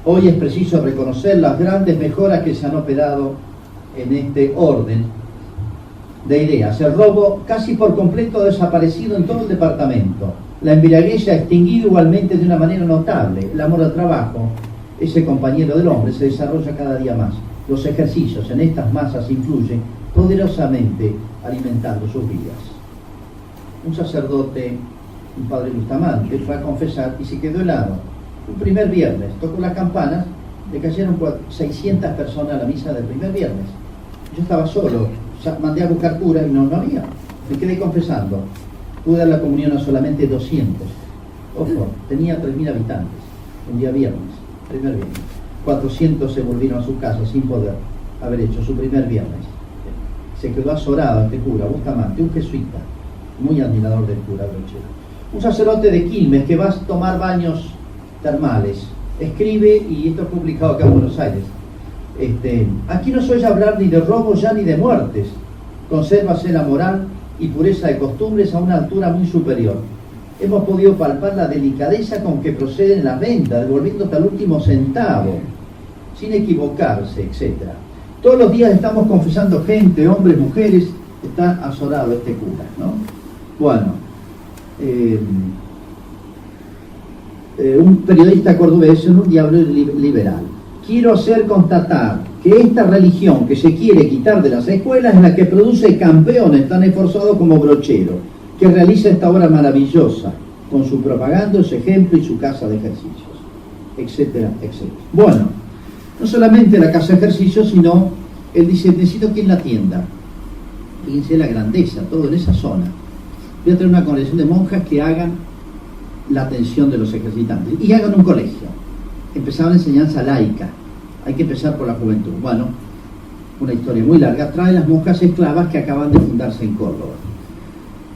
[SPEAKER 1] Hoy es preciso reconocer las grandes mejoras que se han operado en este orden de ideas. El robo casi por completo ha desaparecido en todo el departamento. La embriaguez se ha extinguido igualmente de una manera notable. El amor al trabajo, ese compañero del hombre, se desarrolla cada día más. Los ejercicios en estas masas influyen poderosamente alimentando sus vidas. Un sacerdote, un padre Bustamante, fue a confesar y se quedó helado. Un primer viernes, tocó las campanas, le cayeron 600 personas a la misa del primer viernes. Yo estaba solo, mandé a buscar cura y no había. Me quedé confesando. Pude dar la comunión a solamente 200. Ojo, tenía 3.000 habitantes, un día viernes, primer viernes. 400 se volvieron a sus casas sin poder. haber hecho su primer viernes. Se quedó azorado este cura, Bustamante, un jesuita, muy admirador del cura Brochero. Un sacerdote de Quilmes que va a tomar baños termales. Escribe, y esto es publicado acá en Buenos Aires. Aquí no se oye hablar ni de robos ya ni de muertes. Consérvase la moral y pureza de costumbres a una altura muy superior. Hemos podido palpar la delicadeza con que proceden las ventas, devolviendo hasta el último centavo, sin equivocarse, etc. Todos los días estamos confesando gente, hombres, mujeres. Está azorado este cura, ¿no? Bueno, un periodista cordobés en un diario liberal: quiero hacer constatar que esta religión que se quiere quitar de las escuelas es la que produce campeones tan esforzados como Brochero, que realiza esta obra maravillosa con su propaganda, su ejemplo y su casa de ejercicios, etcétera, etcétera. Bueno, no solamente la casa de ejercicios, sino él dice: necesito quien la atienda. Fíjense la grandeza, todo en esa zona. Voy a tener una congregación de monjas que hagan la atención de los ejercitantes y hagan un colegio. Empezaban enseñanza laica. Hay que empezar por la juventud. Bueno, una historia muy larga. Trae las monjas esclavas que acaban de fundarse en Córdoba.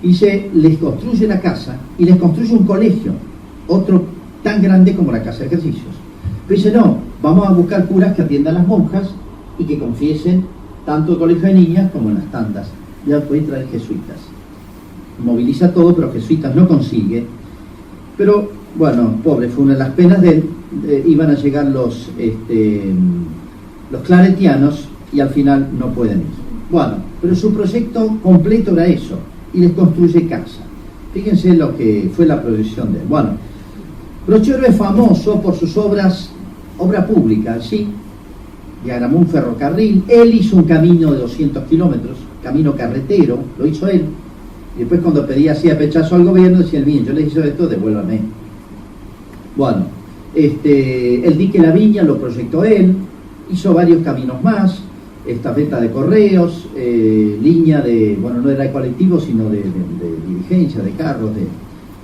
[SPEAKER 1] Y les construye la casa y les construye un colegio, otro tan grande como la casa de ejercicios. Pero dice: no, vamos a buscar curas que atiendan a las monjas y que confiesen tanto el colegio de niñas como en las tandas. Ya puede traer jesuitas. Moviliza todo, pero jesuitas no consigue. Pero bueno, pobre, fue una de las penas de él. Iban a llegar los claretianos y al final no pueden ir. Bueno, pero su proyecto completo era eso, y les construye casa. Fíjense lo que fue la producción de él. Bueno, Brochero es famoso por sus obra pública, ¿sí? Diagramó un ferrocarril, él hizo un camino de 200 kilómetros, camino carretero, lo hizo él. Y después, cuando pedía así a pechazo al gobierno, decía: el mío, yo les hice esto, devuélvame. Bueno, el dique La Viña lo proyectó él, hizo varios caminos más, estafeta de correos, línea de, bueno, no era de colectivo, sino de diligencia, de carros,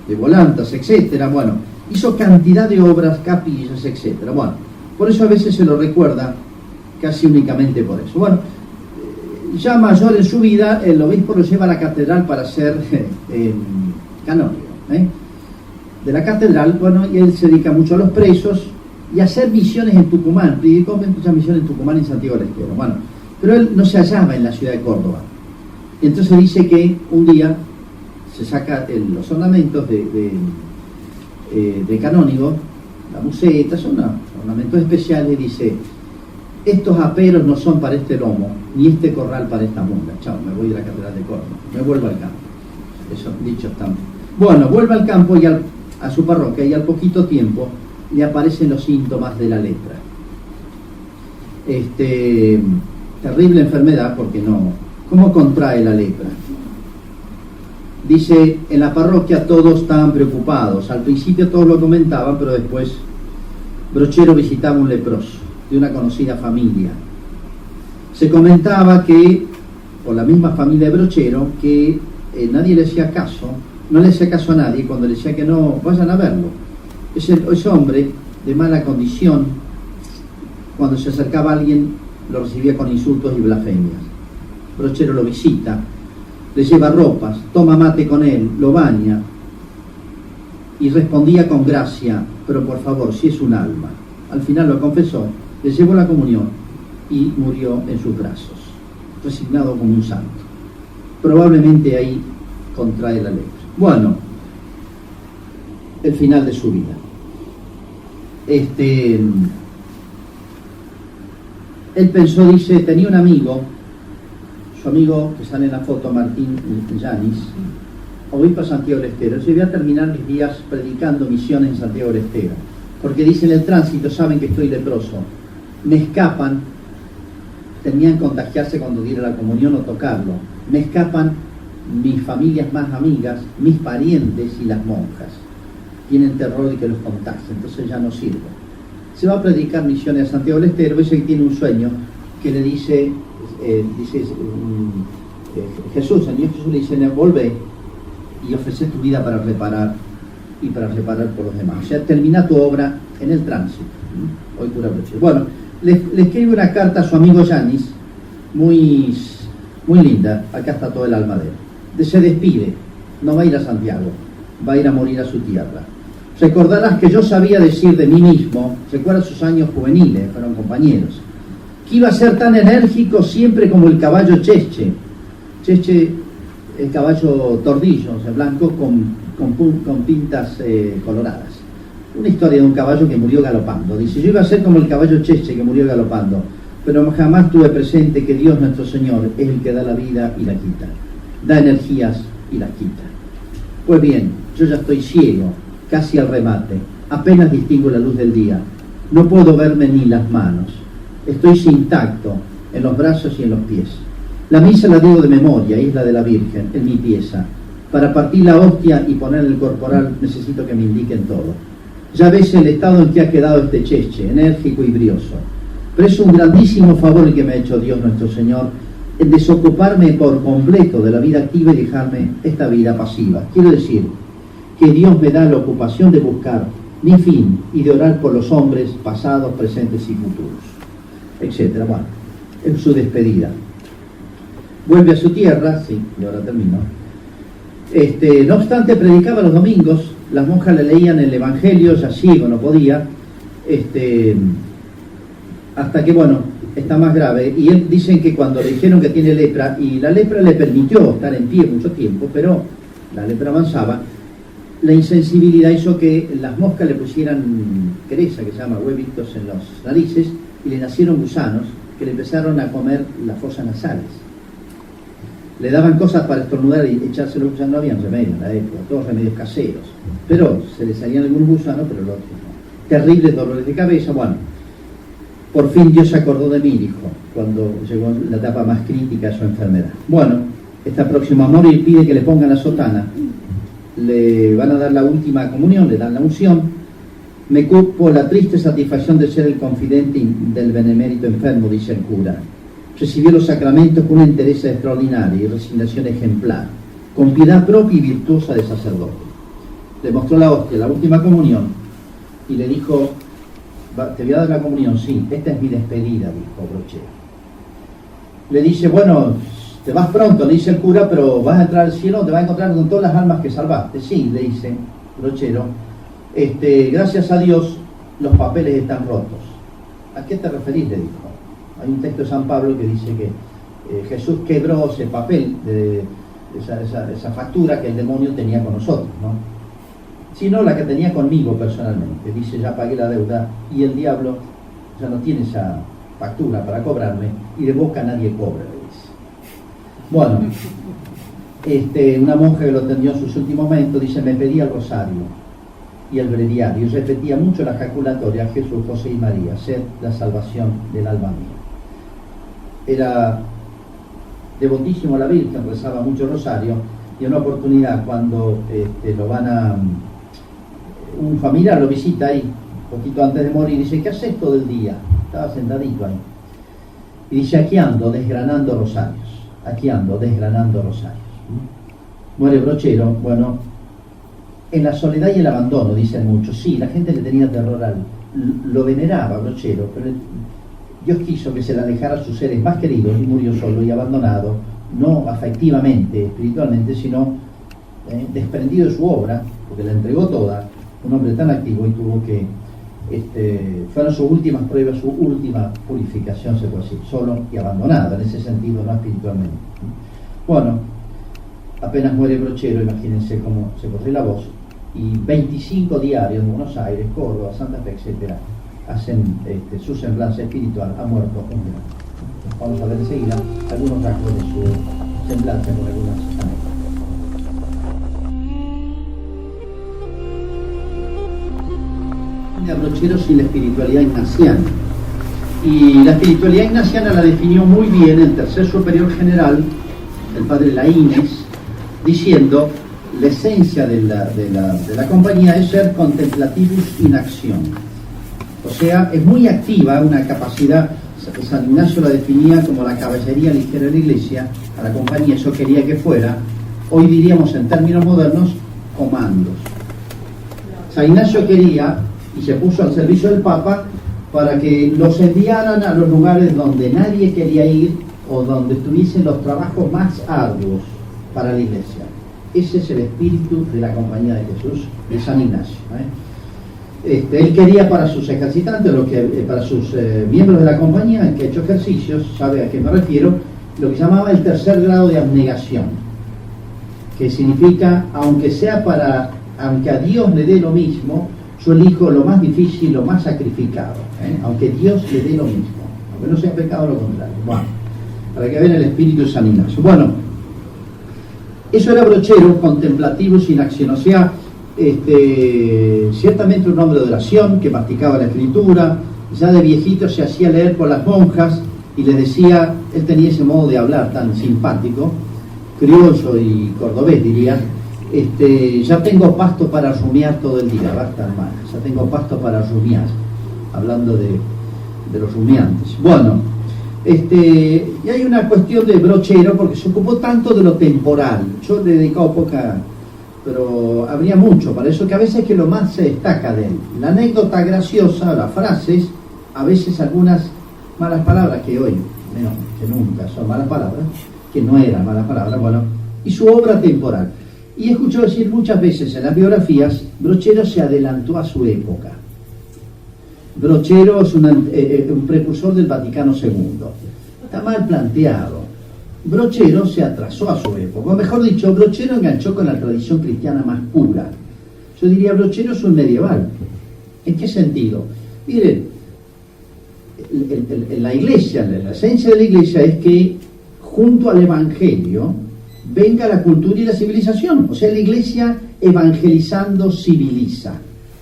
[SPEAKER 1] de volantas, etcétera. Bueno, hizo cantidad de obras, capillas, etcétera. Bueno, por eso a veces se lo recuerda casi únicamente por eso. Bueno, ya mayor en su vida, el obispo lo lleva a la catedral para ser canónigo. De la catedral, bueno, y él se dedica mucho a los presos y a hacer misiones en Tucumán. Predicó muchas misiones en Tucumán y en Santiago del Estero. Bueno, pero él no se hallaba en la ciudad de Córdoba. Y entonces dice que un día se saca los ornamentos de canónigo, la museta, son ornamentos especiales, y dice: estos aperos no son para este lomo, ni este corral para esta mula. Chao, me voy de la catedral de Córdoba, me vuelvo al campo. Eso dicho está. Bueno, vuelve al campo y a su parroquia, y al poquito tiempo le aparecen los síntomas de la lepra. Terrible enfermedad, porque no. ¿Cómo contrae la lepra? Dice: en la parroquia todos estaban preocupados. Al principio todos lo comentaban, pero después Brochero visitaba un leproso de una conocida familia. Se comentaba que, por la misma familia de Brochero, que nadie le hacía caso, no le hacía caso a nadie cuando le decía que no, vayan a verlo. Ese hombre de mala condición, cuando se acercaba a alguien, lo recibía con insultos y blasfemias. Brochero lo visita, le lleva ropas, toma mate con él, lo baña, y respondía con gracia: pero por favor, si es un alma. Al final lo confesó, le llevó la comunión y murió en sus brazos, resignado como un santo. Probablemente ahí contrae la lepra. Bueno, el final de su vida. Él pensó, dice, tenía un amigo, su amigo que sale en la foto, Martín Yanis, obispo de Santiago del Estero. Yo voy a terminar mis días predicando misiones en Santiago del Estero, porque dicen: en el tránsito saben que estoy leproso, me escapan, temían contagiarse cuando diera la comunión o tocarlo, me escapan mis familias más amigas, mis parientes y las monjas, tienen terror de que los contagie, entonces ya no sirvo. Se va a predicar misiones a Santiago del Estero. Ese que tiene un sueño que le dice, Jesús, el Señor Jesús le dice: volvé y ofrecer tu vida para reparar, y para reparar por los demás. O sea, termina tu obra en el tránsito. Hoy cura Brochero. Bueno, le escribe una carta a su amigo Yanis, muy linda, acá está todo el alma de él. Se despide, no va a ir a Santiago, va a ir a morir a su tierra. Recordarás que yo sabía decir de mí mismo, recuerda sus años juveniles, fueron compañeros, que iba a ser tan enérgico siempre como el caballo Cheche. Cheche, el caballo tordillo, o sea, blanco con pintas coloradas. Una historia de un caballo que murió galopando. Dice, yo iba a ser como el caballo Cheche que murió galopando, pero jamás tuve presente que Dios nuestro Señor es el que da la vida y la quita, da energías y las quita. Pues bien, yo ya estoy ciego, casi al remate, apenas distingo la luz del día, no puedo verme ni las manos, estoy sin tacto en los brazos y en los pies. La misa la digo de memoria, Isla de la Virgen, en mi pieza. Para partir la hostia y poner el corporal necesito que me indiquen todo. Ya ves el estado en que ha quedado este Cheche, enérgico y brioso. Pero es un grandísimo favor el que me ha hecho Dios nuestro Señor, en desocuparme por completo de la vida activa y dejarme esta vida pasiva. Quiero decir, que Dios me da la ocupación de buscar mi fin y de orar por los hombres pasados, presentes y futuros, etc. Bueno, es su despedida. Vuelve a su tierra, sí, y ahora termino. No obstante, predicaba los domingos, las monjas le leían el Evangelio, ya ciego, no podía, hasta que, bueno, está más grave. Y él dicen que cuando le dijeron que tiene lepra, y la lepra le permitió estar en pie mucho tiempo, pero la lepra avanzaba, la insensibilidad hizo que las moscas le pusieran cresa, que se llama huevitos en las narices, y le nacieron gusanos que le empezaron a comer las fosas nasales. Le daban cosas para estornudar y echarse los gusanos, no habían remedio en la época, todos remedios caseros, pero se le salían algunos gusanos, pero los otros no. Terribles dolores de cabeza. Bueno, por fin Dios se acordó de mí, dijo, cuando llegó la etapa más crítica de su enfermedad. Bueno, está próximo a morir, pide que le pongan la sotana, le van a dar la última comunión, le dan la unción. Me cupo la triste satisfacción de ser el confidente del benemérito enfermo, dice el cura. Recibió los sacramentos con una entereza extraordinaria y resignación ejemplar, con piedad propia y virtuosa de sacerdote. Le mostró la hostia, la última comunión, y le dijo, te voy a dar la comunión, sí, esta es mi despedida, dijo Brochero. Le dice, bueno, te vas pronto, le dice el cura, pero vas a entrar al cielo, te vas a encontrar con todas las almas que salvaste. Sí, le dice Brochero, gracias a Dios los papeles están rotos. ¿A qué te referís?, le dijo. Hay un texto de San Pablo que dice que Jesús quebró ese papel, esa factura que el demonio tenía con nosotros, ¿no? Sino la que tenía conmigo personalmente. Dice, ya pagué la deuda y el diablo ya no tiene esa factura para cobrarme y de boca nadie cobra, le dice. Bueno, una monja que lo atendió en sus últimos momentos dice, me pedía el rosario y el breviario, y repetía mucho la ejaculatoria, Jesús, José y María, sed la salvación del alma mía. Era devotísimo a la Virgen, rezaba mucho rosario, y en una oportunidad cuando un familiar lo visita ahí, poquito antes de morir, dice, ¿qué haces todo el día? Estaba sentadito ahí. Y dice, aquí ando desgranando rosarios. Muere Brochero, bueno, en la soledad y el abandono, dicen muchos. Sí, la gente le tenía terror lo veneraba Brochero, pero Dios quiso que se le alejara a sus seres más queridos y murió solo y abandonado, no afectivamente, espiritualmente, sino desprendido de su obra, porque la entregó toda, un hombre tan activo, y tuvo que, fueron sus últimas pruebas, su última purificación, se puede decir, solo y abandonado, en ese sentido, no espiritualmente. Bueno, apenas muere Brochero, imagínense cómo se corrió la voz, y 25 diarios de Buenos Aires, Córdoba, Santa Fe, etc., hacen su semblanza espiritual. Ha muerto un gran. Vamos a ver enseguida algunos rasgos de su semblanza con algunas anécdotas. A Brochero sin la espiritualidad ignaciana. Y la espiritualidad ignaciana la definió muy bien el tercer superior general, el padre Laínez, diciendo, la esencia de la compañía es ser contemplativus in acción. O sea, es muy activa, una capacidad. San Ignacio la definía como la caballería ligera de la Iglesia, a la compañía eso quería que fuera, hoy diríamos en términos modernos, comandos. San Ignacio quería, y se puso al servicio del Papa, para que los enviaran a los lugares donde nadie quería ir o donde estuviesen los trabajos más arduos para la iglesia. Ese es el espíritu de la Compañía de Jesús de San Ignacio. Él quería para sus ejercitantes, para sus miembros de la compañía que ha hecho ejercicios, sabe a qué me refiero, lo que llamaba el tercer grado de abnegación, que significa, aunque a Dios le dé lo mismo, yo elijo lo más difícil, lo más sacrificado, aunque Dios le dé lo mismo, aunque no sea pecado lo contrario. Bueno, para que vean el espíritu de San Ignacio. Bueno, eso era Brochero, contemplativo, sin acción, o sea, ciertamente un hombre de oración que masticaba la escritura, ya de viejito se hacía leer por las monjas y les decía, él tenía ese modo de hablar tan simpático, criollo y cordobés diría, ya tengo pasto para rumiar todo el día, basta hermano, ya tengo pasto para rumiar, hablando de los rumiantes. Bueno, y hay una cuestión de Brochero porque se ocupó tanto de lo temporal, yo le he dedicado poca, pero habría mucho para eso, que a veces que lo más se destaca de él, la anécdota graciosa, las frases, a veces algunas malas palabras que hoy, menos que nunca son malas palabras, que no eran malas palabras, bueno, y su obra temporal. Y he escuchado decir muchas veces en las biografías, Brochero se adelantó a su época. Brochero es un precursor del Vaticano II. Está mal planteado. Brochero se atrasó a su época, o mejor dicho, Brochero enganchó con la tradición cristiana más pura. Yo diría, Brochero es un medieval. ¿En qué sentido? Miren, la iglesia, la esencia de la iglesia es que junto al evangelio venga la cultura y la civilización. O sea, la iglesia evangelizando civiliza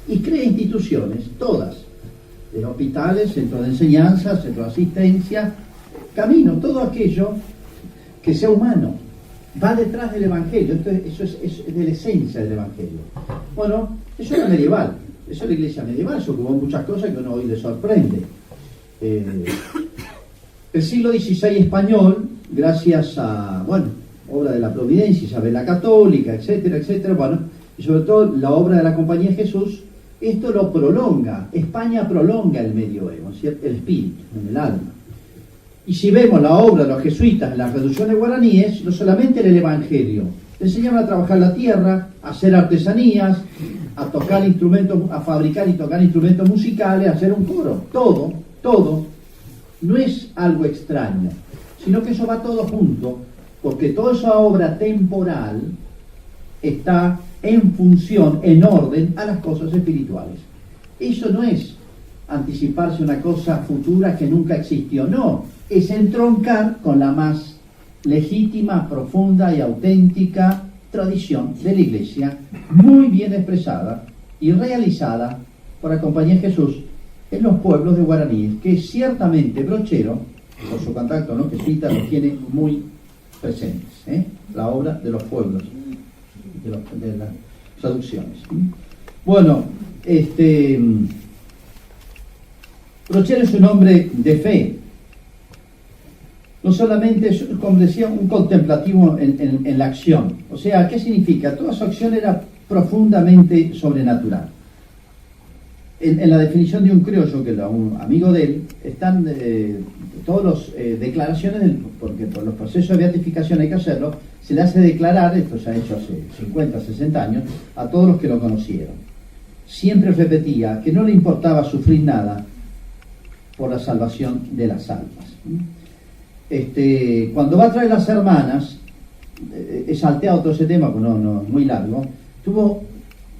[SPEAKER 1] y crea instituciones, todas, hospitales, centros de enseñanza, centros de asistencia, camino, todo aquello que sea humano, va detrás del evangelio. Eso es de la esencia del evangelio. Bueno, eso era medieval, eso es la iglesia medieval, se ocupó muchas cosas que uno hoy le sorprende. El siglo XVI español, gracias a, bueno, obra de la Providencia, Isabel la Católica, etcétera, etcétera, bueno, y sobre todo la obra de la Compañía de Jesús, esto lo prolonga. España prolonga el medioevo, ¿cierto? El espíritu, en el alma. Y si vemos la obra de los jesuitas en las reducciones guaraníes, no solamente era el evangelio, le enseñaban a trabajar la tierra, a hacer artesanías, a tocar instrumentos, a fabricar y tocar instrumentos musicales, a hacer un coro, todo, no es algo extraño, sino que eso va todo junto, porque toda esa obra temporal está en función, en orden a las cosas espirituales. Eso no es anticiparse a una cosa futura que nunca existió, no, es entroncar con la más legítima, profunda y auténtica tradición de la Iglesia, muy bien expresada y realizada por la Compañía de Jesús en los pueblos de guaraníes, que ciertamente Brochero, por su contacto no jesuita, lo tiene muy presentes, la obra de los pueblos, de las traducciones. Bueno, Brochero es un hombre de fe. No solamente es, como decía, un contemplativo en la acción. O sea, ¿qué significa? Toda su acción era profundamente sobrenatural. En la definición de un criollo, que era un amigo de él, están todas las declaraciones, porque por los procesos de beatificación hay que hacerlo, se le hace declarar, esto se ha hecho hace 50, 60 años, a todos los que lo conocieron. Siempre repetía que no le importaba sufrir nada por la salvación de las almas. Cuando va a traer las hermanas, he salteado todo ese tema, porque no es muy largo, tuvo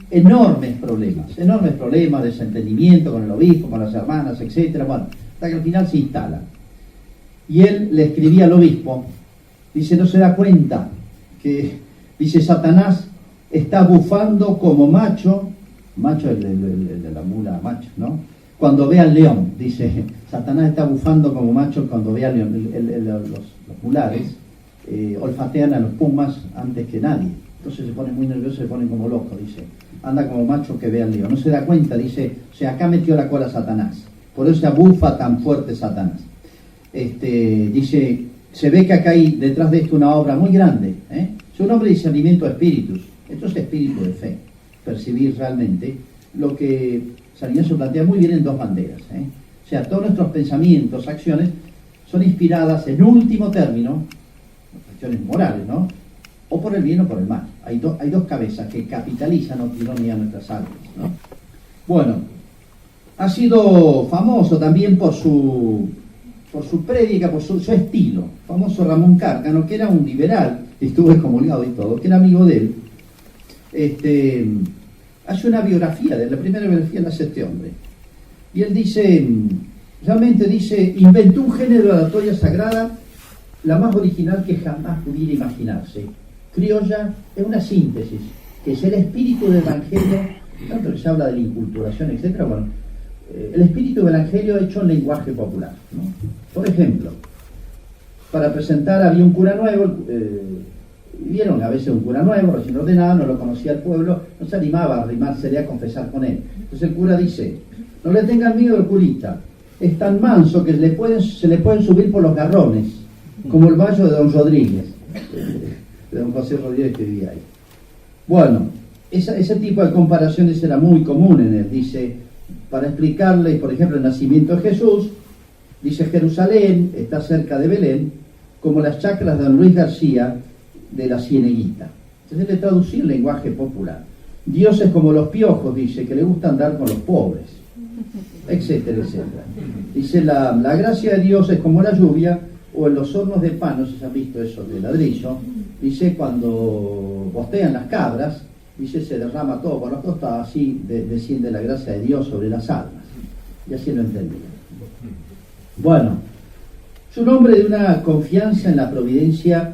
[SPEAKER 1] enormes problemas de desentendimiento con el obispo, con las hermanas, etcétera, bueno, hasta que al final se instala. Y él le escribía al obispo, dice, no se da cuenta que, dice, Satanás está bufando como macho el de la mula macho, ¿no? Cuando ve al león, dice, Satanás está bufando como macho cuando ve al león. Los mulares olfatean a los pumas antes que nadie. Entonces se ponen muy nerviosos, se ponen como locos, dice. Anda como macho que ve al león. No se da cuenta, dice, o sea, acá metió la cola Satanás. Por eso se abufa tan fuerte Satanás. Dice, se ve que acá hay detrás de esto una obra muy grande. Es un hombre de discernimiento de espíritus. Esto es espíritu de fe. Percibir realmente lo que San Ignacio plantea muy bien en dos banderas. O sea, todos nuestros pensamientos, acciones, son inspiradas en último término, acciones morales, ¿no? O por el bien o por el mal. Hay dos cabezas que capitalizan o tironían nuestras almas, ¿no? Bueno, ha sido famoso también por su prédica, por su estilo. Famoso Ramón Cárcano, que era un liberal, estuvo excomulgado y todo, que era amigo de él. Hace una biografía, la primera biografía la hace este hombre. Y él dice, realmente dice, inventó un género de oratoria sagrada, la más original que jamás pudiera imaginarse. Criolla es una síntesis, que es el espíritu del Evangelio, tanto que se habla de la inculturación, etc. Bueno, el espíritu del Evangelio hecho en lenguaje popular, ¿no? Por ejemplo, para presentar había un cura nuevo, vieron a veces un cura nuevo, recién ordenado, no lo conocía el pueblo, no se animaba a arrimársele a confesar con él. Entonces el cura dice, no le tengan miedo al curita, es tan manso que se le pueden subir por los garrones, como el vallo de don Rodríguez, de don José Rodríguez que vivía ahí. Bueno, ese tipo de comparaciones era muy común en él. Dice, para explicarle, por ejemplo, el nacimiento de Jesús, dice, Jerusalén está cerca de Belén, como las chacras de don Luis García de la Cieneguita. Entonces le traducí el lenguaje popular. Dios es como los piojos, dice, que le gusta andar con los pobres, etcétera, etcétera. Dice, la gracia de Dios es como la lluvia, o en los hornos de pan, no sé si han visto eso de ladrillo, dice, cuando bostean las cabras, dice, se derrama todo por los costados, así desciende la gracia de Dios sobre las almas. Y así lo entendía. Bueno, es un hombre de una confianza en la providencia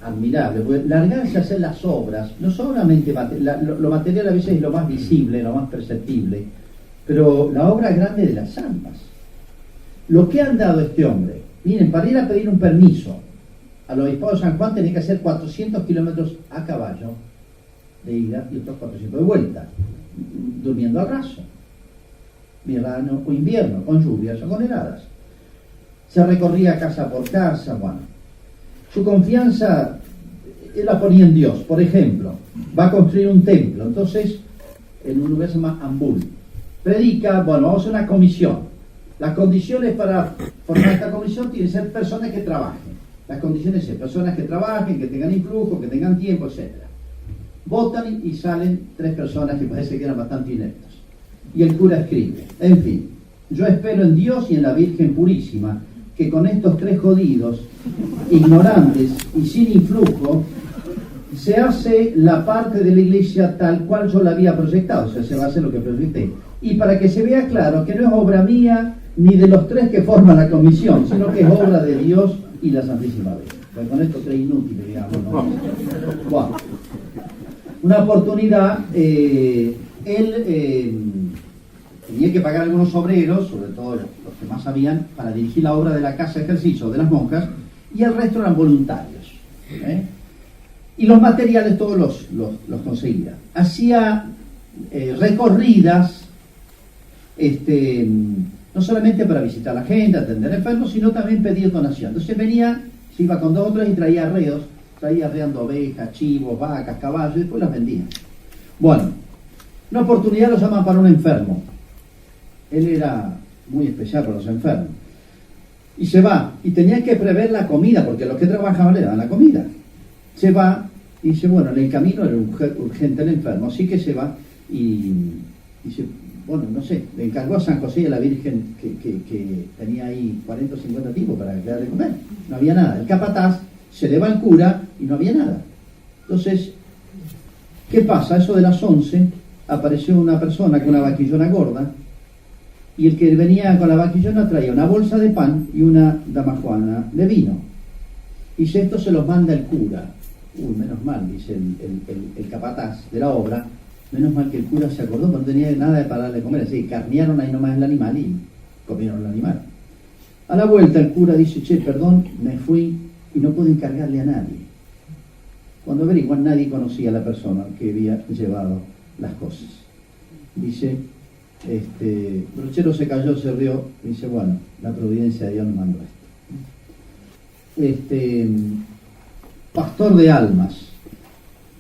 [SPEAKER 1] admirable, porque largarse a hacer las obras, no solamente lo material a veces es lo más visible, lo más perceptible, pero la obra grande de las almas. Lo que han dado este hombre, miren, para ir a pedir un permiso al obispado de San Juan tenía que hacer 400 kilómetros a caballo de ida y otros 400 de vuelta, durmiendo al raso, verano o invierno, con lluvias o con heladas. Se recorría casa por casa, bueno. Su confianza, él la ponía en Dios. Por ejemplo, va a construir un templo, entonces, en un lugar que se llama Ambul. Predica, bueno, vamos a hacer una comisión. Las condiciones para formar esta comisión tienen que ser personas que trabajen. Las condiciones son personas que trabajen, que tengan influjo, que tengan tiempo, etc. Votan y salen 3 personas que parece que eran bastante ineptas. Y el cura escribe, en fin, yo espero en Dios y en la Virgen Purísima, que con estos 3 jodidos, ignorantes y sin influjo, se hace la parte de la iglesia tal cual yo la había proyectado, o sea, se va a hacer lo que proyecté. Y para que se vea claro que no es obra mía ni de los 3 que forman la comisión, sino que es obra de Dios y la Santísima Virgen. Pues con estos 3 inútiles, digamos, ¿no? Bueno, una oportunidad, él tenía que pagar algunos obreros, sobre todo los que más sabían, para dirigir la obra de la casa de ejercicio de las monjas, y el resto eran voluntarios. Y los materiales todos los conseguía. Hacía recorridas, no solamente para visitar a la gente, atender enfermos, sino también pedir donación. Entonces venía, se iba con 2 o 3 y traía arreos, traía arreando ovejas, chivos, vacas, caballos, y después las vendía. Bueno, una oportunidad lo llaman para un enfermo. Él era muy especial para los enfermos. Y se va, y tenía que prever la comida, porque los que trabajaban le daban la comida. Se va, y dice, bueno, en el camino era urgente el enfermo, así que se va, y dice, bueno, no sé, le encargó a San José y a la Virgen que tenía ahí 40 o 50 tipos para darle de comer. No había nada. El capataz se le va al cura y no había nada. Entonces, ¿qué pasa? Eso de las 11, apareció una persona con una vaquillona gorda, y el que venía con la vaquillona traía una bolsa de pan y una damajuana de vino. Dice, esto se los manda el cura. Menos mal, dice el capataz de la obra, menos mal que el cura se acordó, porque no tenía nada de pararle de comer, así que carnearon ahí nomás el animal y comieron el animal. A la vuelta el cura dice, che, perdón, me fui y no pude encargarle a nadie. Cuando averiguan, nadie conocía a la persona que había llevado las cosas. Dice, Brochero se cayó, se rió, y dice, bueno, la providencia de Dios nos mandó esto. Pastor de almas.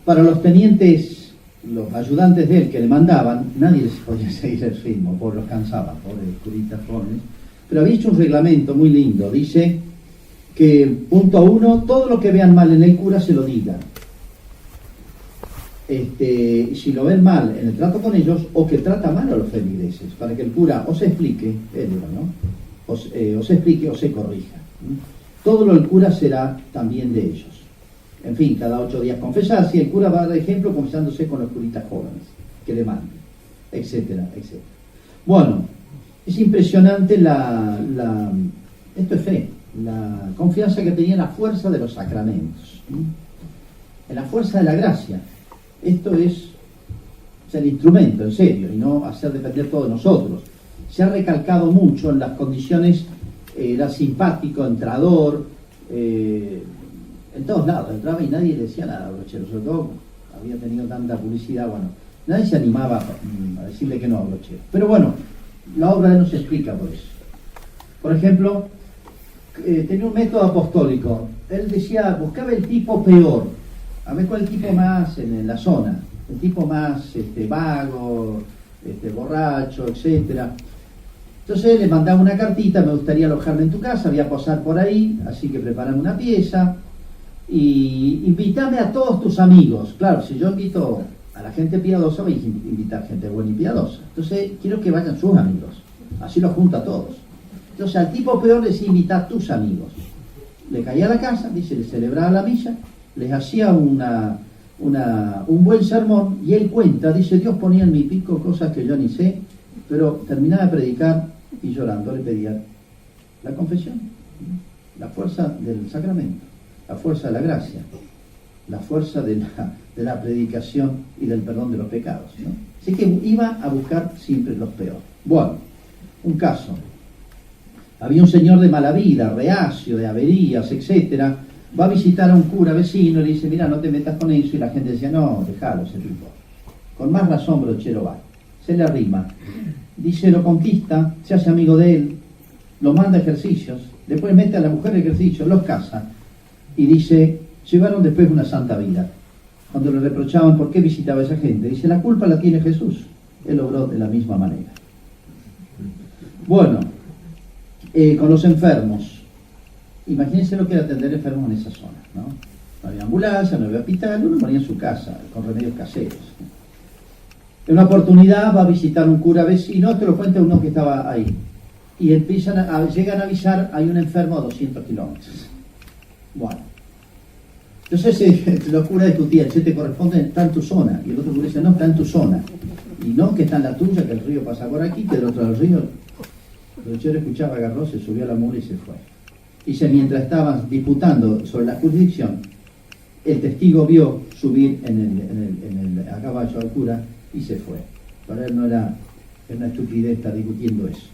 [SPEAKER 1] Para los tenientes los ayudantes de él que le mandaban, nadie les podía seguir el ritmo, por los cansaban, pobres curitas jóvenes. Pero había hecho un reglamento muy lindo, dice que, punto 1, todo lo que vean mal en el cura se lo digan. Si lo ven mal en el trato con ellos, o que trata mal a los feligreses, para que el cura o se explique, ¿no? o se explique o se corrija. Todo lo del cura será también de ellos. En fin, cada 8 días confesarse, y el cura va a dar ejemplo confesándose con los curitas jóvenes que le manden, etcétera, etcétera. Bueno, es impresionante esto es fe, la confianza que tenía en la fuerza de los sacramentos, en la fuerza de la gracia. Esto es el instrumento, en serio, y no hacer depender todo de nosotros. Se ha recalcado mucho en las condiciones, era simpático, entrador, en todos lados, entraba y nadie le decía nada a Brochero, sobre todo había tenido tanta publicidad, bueno, nadie se animaba a decirle que no a Brochero. Pero bueno, la obra de él no se explica por eso. Por ejemplo, tenía un método apostólico. Él decía, buscaba el tipo peor, a ver cuál es el tipo más en la zona, el tipo más vago, borracho, etcétera. Entonces le mandaba una cartita, me gustaría alojarme en tu casa, voy a posar por ahí, así que preparame una pieza y invítame a todos tus amigos. Claro, si yo invito a la gente piadosa, voy a invitar gente buena y piadosa. Entonces quiero que vayan sus amigos, así los junta a todos. Entonces al tipo peor les invita a tus amigos. Le caía a la casa, dice, le celebraba la misa, les hacía un buen sermón, y él cuenta, dice, Dios ponía en mi pico cosas que yo ni sé, pero terminaba de predicar y llorando le pedía la confesión, la fuerza del sacramento, la fuerza de la gracia, la fuerza de la predicación y del perdón de los pecados, ¿no? Así que iba a buscar siempre los peores. Bueno, un caso. Había un señor de mala vida, reacio, de averías, etcétera. Va a visitar a un cura vecino y le dice, mira, no te metas con eso, y la gente decía, no, déjalo ese tipo. Con más razón Brochero va, se le arrima, dice, lo conquista, se hace amigo de él, lo manda a ejercicios, después mete a la mujer en ejercicios, los casa, y dice, llevaron después una santa vida. Cuando le reprochaban por qué visitaba a esa gente, dice, la culpa la tiene Jesús, él obró de la misma manera. Bueno, con los enfermos. Imagínense lo que era atender enfermos en esa zona, ¿no? No había ambulancia, no había hospital, uno moría en su casa, con remedios caseros. En una oportunidad va a visitar un cura vecino, te lo cuenta uno que estaba ahí, y llegan a avisar, hay un enfermo a 200 kilómetros. Bueno, entonces los curas discutían, si te corresponde, está en tu zona, y el otro cura dice, no, está en tu zona, y no, que está en la tuya, que el río pasa por aquí, que del otro lado del río. El Brochero escuchaba, agarró, se subió a la mula y se fue. Dice, mientras estaban disputando sobre la jurisdicción, el testigo vio subir a caballo al cura y se fue. Para él no era una estupidez estar discutiendo eso.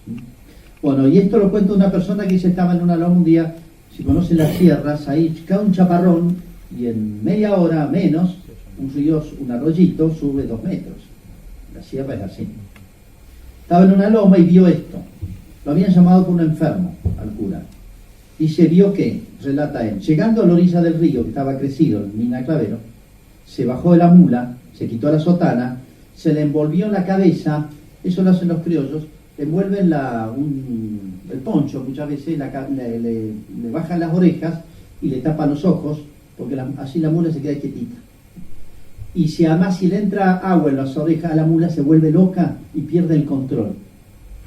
[SPEAKER 1] Bueno, y esto lo cuenta una persona que dice, estaba en una loma un día, si conocen las sierras, ahí cae un chaparrón y en media hora menos, un arroyito sube 2 metros. La sierra es así. Estaba en una loma y vio esto. Lo habían llamado por un enfermo al cura. Y se vio que, relata él, llegando a la orilla del río, que estaba crecido en Mina Clavero, se bajó de la mula, se quitó la sotana, se le envolvió en la cabeza, eso lo hacen los criollos, le envuelven el poncho, muchas veces le bajan las orejas y le tapan los ojos, porque así la mula se queda quietita. Y además si le entra agua en las orejas a la mula, se vuelve loca y pierde el control.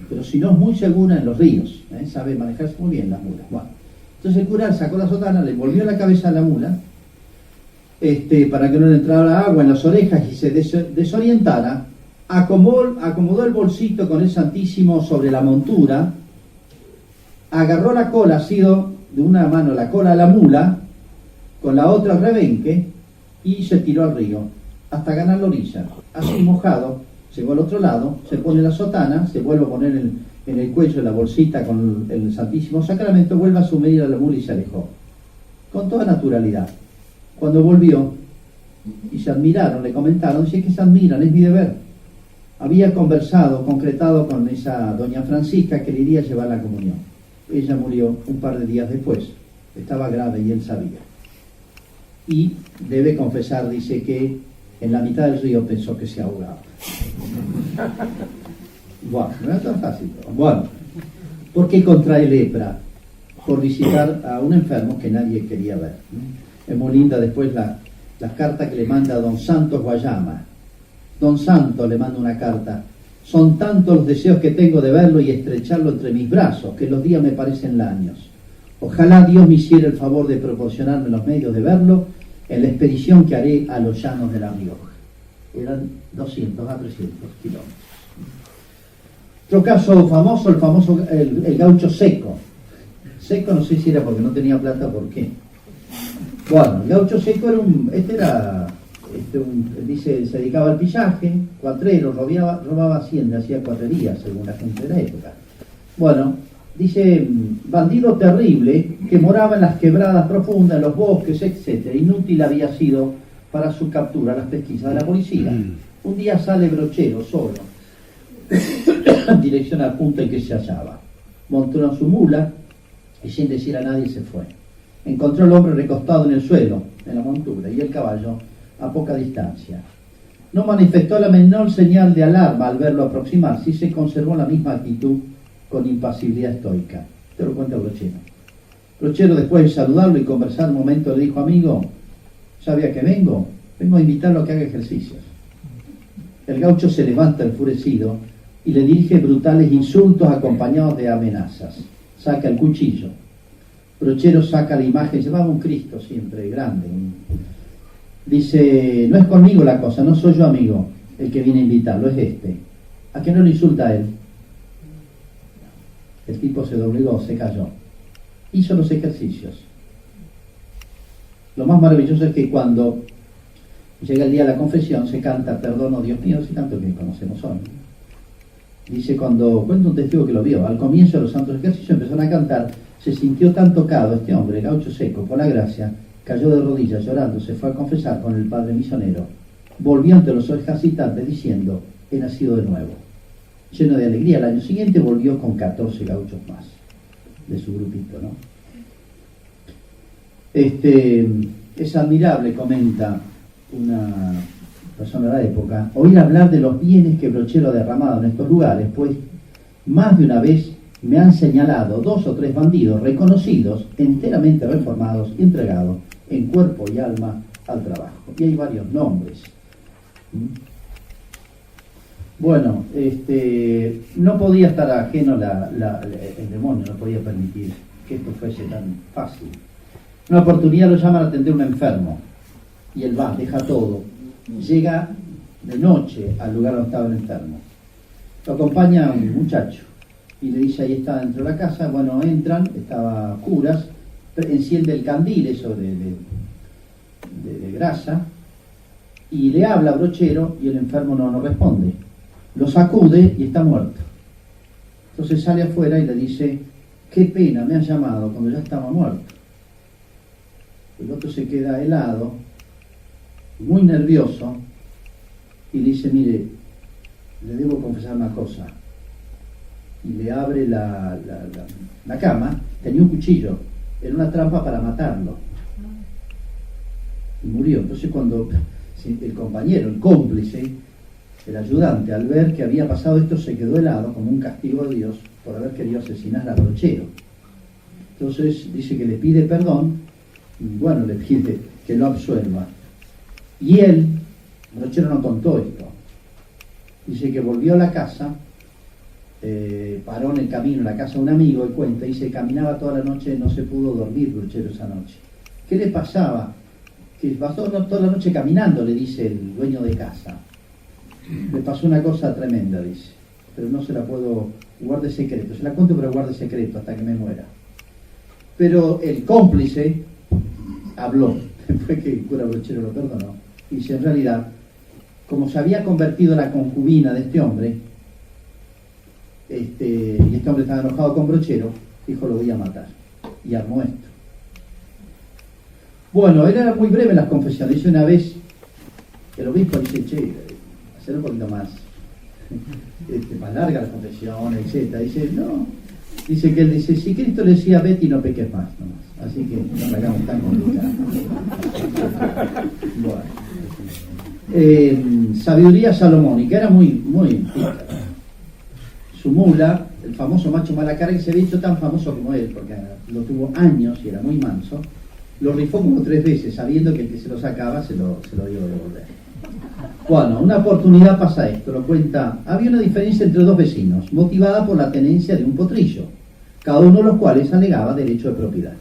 [SPEAKER 1] Pero si no, es muy segura en los ríos, sabe manejarse muy bien las mulas. Bueno, entonces el cura sacó la sotana, le envolvió la cabeza a la mula, para que no le entrara agua en las orejas y se desorientara, acomodó el bolsito con el Santísimo sobre la montura, agarró la cola, sido de una mano la cola a la mula, con la otra el rebenque, y se tiró al río, hasta ganar la orilla. Así mojado, llegó al otro lado, se pone la sotana, se vuelve a poner en el cuello la bolsita con el Santísimo Sacramento, vuelve a sumergir a la mula y se alejó. Con toda naturalidad. Cuando volvió, y se admiraron, le comentaron, dice que se admiran, es mi deber. Había concretado con esa doña Francisca que le iría a llevar la comunión. Ella murió un par de días después, estaba grave y él sabía. Y debe confesar, dice que En la mitad del río pensó que se ahogaba. Bueno, no es tan fácil. Bueno, ¿por qué contrae lepra? Por visitar a un enfermo que nadie quería ver. Es muy linda después las cartas que le manda don Santos Guayama. Don Santos le manda una carta. Son tantos los deseos que tengo de verlo y estrecharlo entre mis brazos, que los días me parecen años. Ojalá Dios me hiciera el favor de proporcionarme los medios de verlo en la expedición que haré a los llanos de La Rioja. Eran 200 a 300 kilómetros. Otro caso famoso, el gaucho Seco. Seco no sé si era porque no tenía plata, ¿por qué? Bueno, el gaucho Seco dice, se dedicaba al pillaje, cuatrero, robaba hacienda, hacía cuatrerías, según la gente de la época. Bueno, dice, bandido terrible, que moraba en las quebradas profundas, en los bosques, etc. Inútil había sido para su captura las pesquisas de la policía. Un día sale Brochero, solo, en dirección al punto en que se hallaba. Montó en su mula y sin decir a nadie se fue. Encontró al hombre recostado en el suelo, en la montura, y el caballo a poca distancia. No manifestó la menor señal de alarma al verlo aproximarse y se conservó la misma actitud con impasibilidad estoica. Te lo cuenta Brochero. Brochero, después de saludarlo y conversar un momento, le dijo: amigo, ¿sabía que vengo? Vengo a invitarlo a que haga ejercicios. El gaucho se levanta enfurecido y le dirige brutales insultos acompañados de amenazas. Saca el cuchillo. Brochero saca la imagen, llevaba un Cristo siempre grande. Dice: no es conmigo la cosa, no soy yo, amigo, el que viene a invitarlo, es este. ¿A qué no le insulta a él? El tipo se doblegó, se cayó. Hizo los ejercicios. Lo más maravilloso es que cuando llega el día de la confesión se canta Perdón, oh Dios mío, si tanto que conocemos hoy. Dice, cuenta un testigo que lo vio, al comienzo de los santos ejercicios empezaron a cantar, se sintió tan tocado este hombre, gaucho Seco, por la gracia, cayó de rodillas llorando, se fue a confesar con el padre misionero. Volvió ante los ejercitantes diciendo: he nacido de nuevo. Lleno de alegría, al año siguiente volvió con 14 gauchos más de su grupito, ¿no? Es admirable, comenta una persona de la época, oír hablar de los bienes que Brochero ha derramado en estos lugares, pues más de una vez me han señalado 2 o 3 bandidos reconocidos, enteramente reformados y entregados en cuerpo y alma al trabajo. Y hay varios nombres. Bueno, no podía estar ajeno el demonio, no podía permitir que esto fuese tan fácil. Una oportunidad lo llaman a atender a un enfermo y él va, deja todo, llega de noche al lugar donde estaba el enfermo. Lo acompaña un muchacho y le dice: ahí está dentro de la casa. Bueno, entran, estaba curas, enciende el candil, eso de grasa, y le habla a Brochero y el enfermo no responde. Lo sacude y está muerto. Entonces sale afuera y le dice: qué pena, me has llamado cuando ya estaba muerto. El otro se queda helado, muy nervioso, y le dice: mire, le debo confesar una cosa. Y le abre la cama, tenía un cuchillo, era una trampa para matarlo. Y murió. Entonces cuando el compañero, el cómplice, el ayudante, al ver que había pasado esto, se quedó helado como un castigo de Dios por haber querido asesinar a Brochero. Entonces dice que le pide perdón, y bueno, le pide que lo absuelva. Y él, Brochero, no contó esto. Dice que volvió a la casa, paró en el camino en la casa de un amigo y cuenta, dice, caminaba toda la noche, no se pudo dormir Brochero esa noche. ¿Qué le pasaba? Que pasó toda la noche caminando, le dice el dueño de casa. Le pasó una cosa tremenda, dice, pero no se la puedo, guarde secreto, se la cuento pero guarde secreto hasta que me muera. Pero el cómplice habló, fue que el cura Brochero lo perdonó, y dice, en realidad, como se había convertido en la concubina de este hombre, y este hombre estaba enojado con Brochero, dijo, lo voy a matar, y armó esto. Bueno, eran muy breves las confesiones. Dice una vez, el obispo dice, che, hacer un poquito más larga la confesión, etc. Dice, no, dice que él dice, si Cristo le decía vete y no peques más, nomás. Así que no la hagamos tan complicada. Bueno, sabiduría salomónica, era muy pícaro. Su mula, el famoso macho Malacara, que se había hecho tan famoso como él, porque lo tuvo años y era muy manso, lo rifó como 3 veces, sabiendo que el que se lo sacaba se lo iba a devolver. Bueno, una oportunidad pasa esto, lo cuenta. Había una diferencia entre 2 vecinos, motivada por la tenencia de un potrillo, cada uno de los cuales alegaba derecho de propiedad.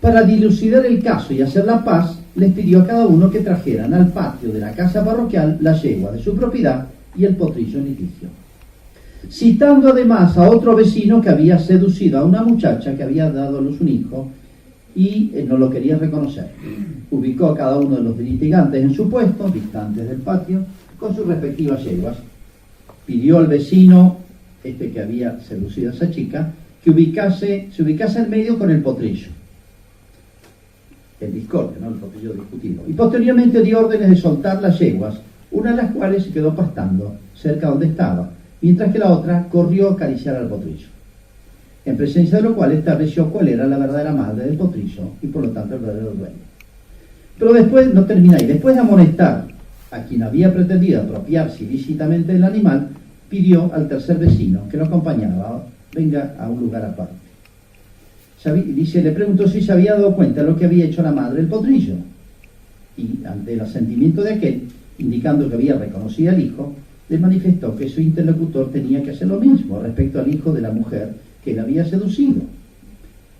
[SPEAKER 1] Para dilucidar el caso y hacer la paz, les pidió a cada uno que trajeran al patio de la casa parroquial la yegua de su propiedad y el potrillo en litigio, citando además a otro vecino que había seducido a una muchacha que había dado a luz un hijo y no lo quería reconocer. Ubicó a cada uno de los litigantes en su puesto, distantes del patio, con sus respectivas yeguas. Pidió al vecino, que había seducido a esa chica, que se ubicase en medio con el potrillo. El discordia, ¿no? El potrillo discutido. Y posteriormente dio órdenes de soltar las yeguas, una de las cuales se quedó pastando cerca donde estaba, mientras que la otra corrió a acariciar al potrillo, en presencia de lo cual estableció cuál era la verdadera madre del potrillo y por lo tanto el verdadero dueño. Pero después, no termina ahí, después de amonestar a quien había pretendido apropiarse ilícitamente del animal, pidió al tercer vecino que lo acompañaba, venga a un lugar aparte. Le preguntó si se había dado cuenta de lo que había hecho la madre del potrillo, y ante el asentimiento de aquel, indicando que había reconocido al hijo, le manifestó que su interlocutor tenía que hacer lo mismo respecto al hijo de la mujer que le había seducido.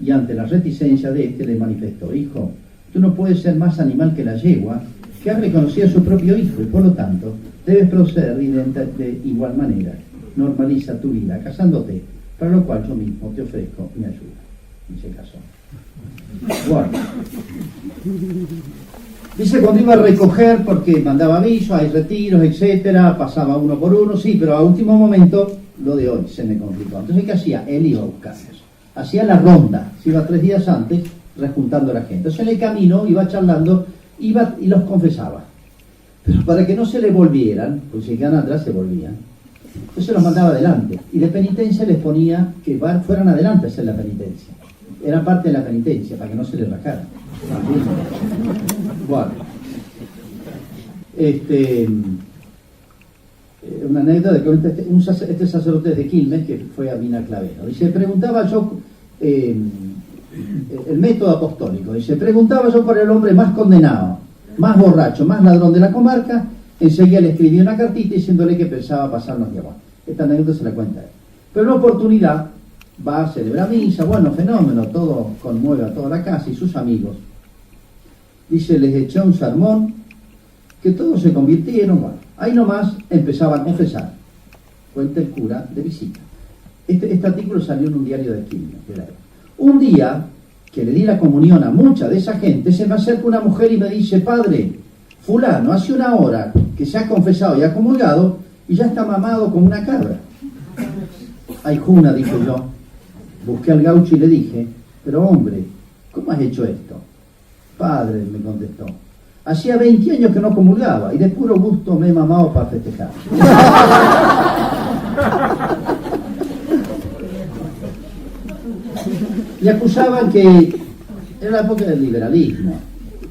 [SPEAKER 1] Y ante la reticencia de este le manifestó: hijo, tú no puedes ser más animal que la yegua, que ha reconocido a su propio hijo, y por lo tanto debes proceder de igual manera. Normaliza tu vida casándote, para lo cual yo mismo te ofrezco mi ayuda. Y se casó. Bueno, dice, cuando iba a recoger, porque mandaba aviso, hay retiros, etcétera, pasaba uno por uno, sí, pero a último momento lo de hoy se me complicó. Entonces, ¿qué hacía? Él iba a buscarlos. Hacía la ronda, se iba 3 días antes rejuntando a la gente. Entonces en el camino iba charlando, iba y los confesaba. Pero para que no se le volvieran, porque si quedan atrás se volvían, entonces los mandaba adelante. Y de penitencia les ponía que fueran adelante a hacer la penitencia. Era parte de la penitencia, para que no se les rajaran. Bueno, una anécdota de que este sacerdote de Quilmes, que fue a Mina Clavero, dice, preguntaba yo el método apostólico, dice, preguntaba yo por el hombre más condenado, más borracho, más ladrón de la comarca, enseguida le escribí una cartita diciéndole que pensaba pasarnos de agua. Esta anécdota se la cuenta él. Pero en una oportunidad va a celebrar misa, bueno, fenómeno, todo conmueve a toda la casa y sus amigos. Dice, les eché un sermón, que todos se convirtieron, bueno, ahí nomás empezaba a confesar. Cuenta el cura de visita. Este artículo salió en un diario de Quilmes. Un día que le di la comunión a mucha de esa gente, se me acerca una mujer y me dice, padre, fulano, hace 1 hora que se ha confesado y ha comulgado y ya está mamado como una cabra. Ay, Juna, dije yo. Busqué al gaucho y le dije, pero hombre, ¿cómo has hecho esto? Padre, me contestó, hacía 20 años que no comulgaba y de puro gusto me he mamado para festejar. Le acusaban que era la época del liberalismo.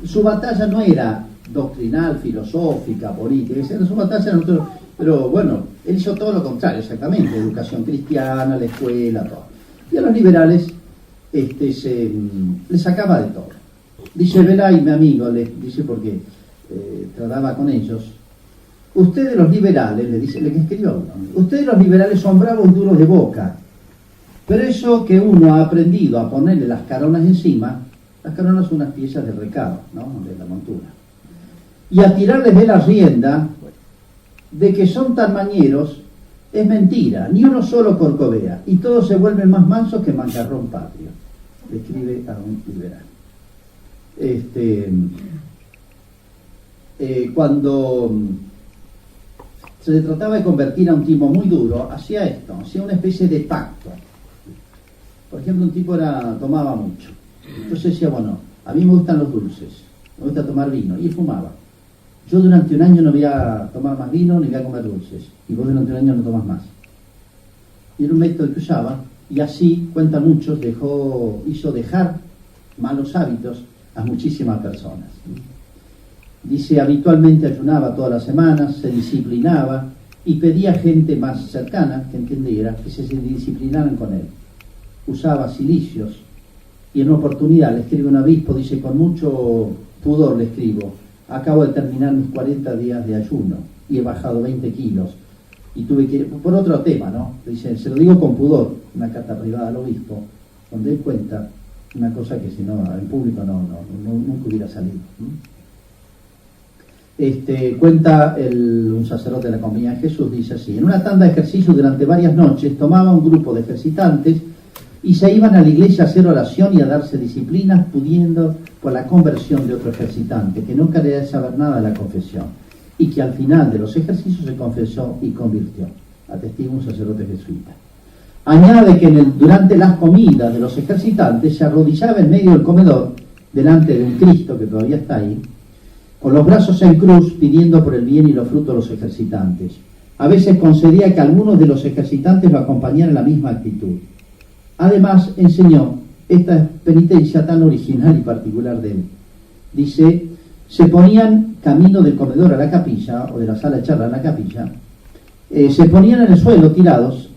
[SPEAKER 1] Su batalla no era doctrinal, filosófica, política, su batalla era otro, pero bueno, él hizo todo lo contrario, exactamente, educación cristiana, la escuela, todo. Y a los liberales le sacaba de todo. Dice Belay, mi amigo, dice porque trataba con ellos, ustedes los liberales, le escribió uno, ustedes los liberales son bravos y duros de boca, pero eso que uno ha aprendido a ponerle las caronas encima, las caronas son unas piezas del recado, ¿no?, de la montura, y a tirarles de la rienda de que son tan mañeros, es mentira, ni uno solo corcovea, y todos se vuelven más mansos que mancarrón patrio, le escribe a un liberal. Cuando se trataba de convertir a un tipo muy duro, hacía esto, hacía una especie de pacto. Por ejemplo, un tipo tomaba mucho, entonces decía, bueno, a mí me gustan los dulces, me gusta tomar vino, y él fumaba. Yo durante 1 año no voy a tomar más vino ni voy a comer dulces, y vos durante 1 año no tomas más. Y era un método que usaba, y así, cuentan muchos, hizo dejar malos hábitos a muchísimas personas. Dice, habitualmente ayunaba todas las semanas, se disciplinaba y pedía a gente más cercana, que entendiera, que se disciplinaran con él. Usaba cilicios y en una oportunidad le escribe un obispo, dice, con mucho pudor le escribo, acabo de terminar mis 40 días de ayuno y he bajado 20 kilos y tuve que ir por otro tema, ¿no? Dice, se lo digo con pudor, una carta privada al obispo, donde él cuenta una cosa que si no, en público nunca hubiera salido. Cuenta un sacerdote de la Compañía de Jesús, dice así, en una tanda de ejercicios durante varias noches tomaba un grupo de ejercitantes y se iban a la iglesia a hacer oración y a darse disciplinas, pudiendo por la conversión de otro ejercitante que no quería saber nada de la confesión y que al final de los ejercicios se confesó y convirtió, atestigua un sacerdote jesuita. Añade que durante las comidas de los ejercitantes se arrodillaba en medio del comedor delante de un Cristo que todavía está ahí, con los brazos en cruz pidiendo por el bien y los frutos de los ejercitantes. A veces concedía que algunos de los ejercitantes lo acompañaran en la misma actitud. Además, enseñó esta penitencia tan original y particular de él. Dice, se ponían camino del comedor a la capilla, o de la sala de charla a la capilla, se ponían en el suelo tirados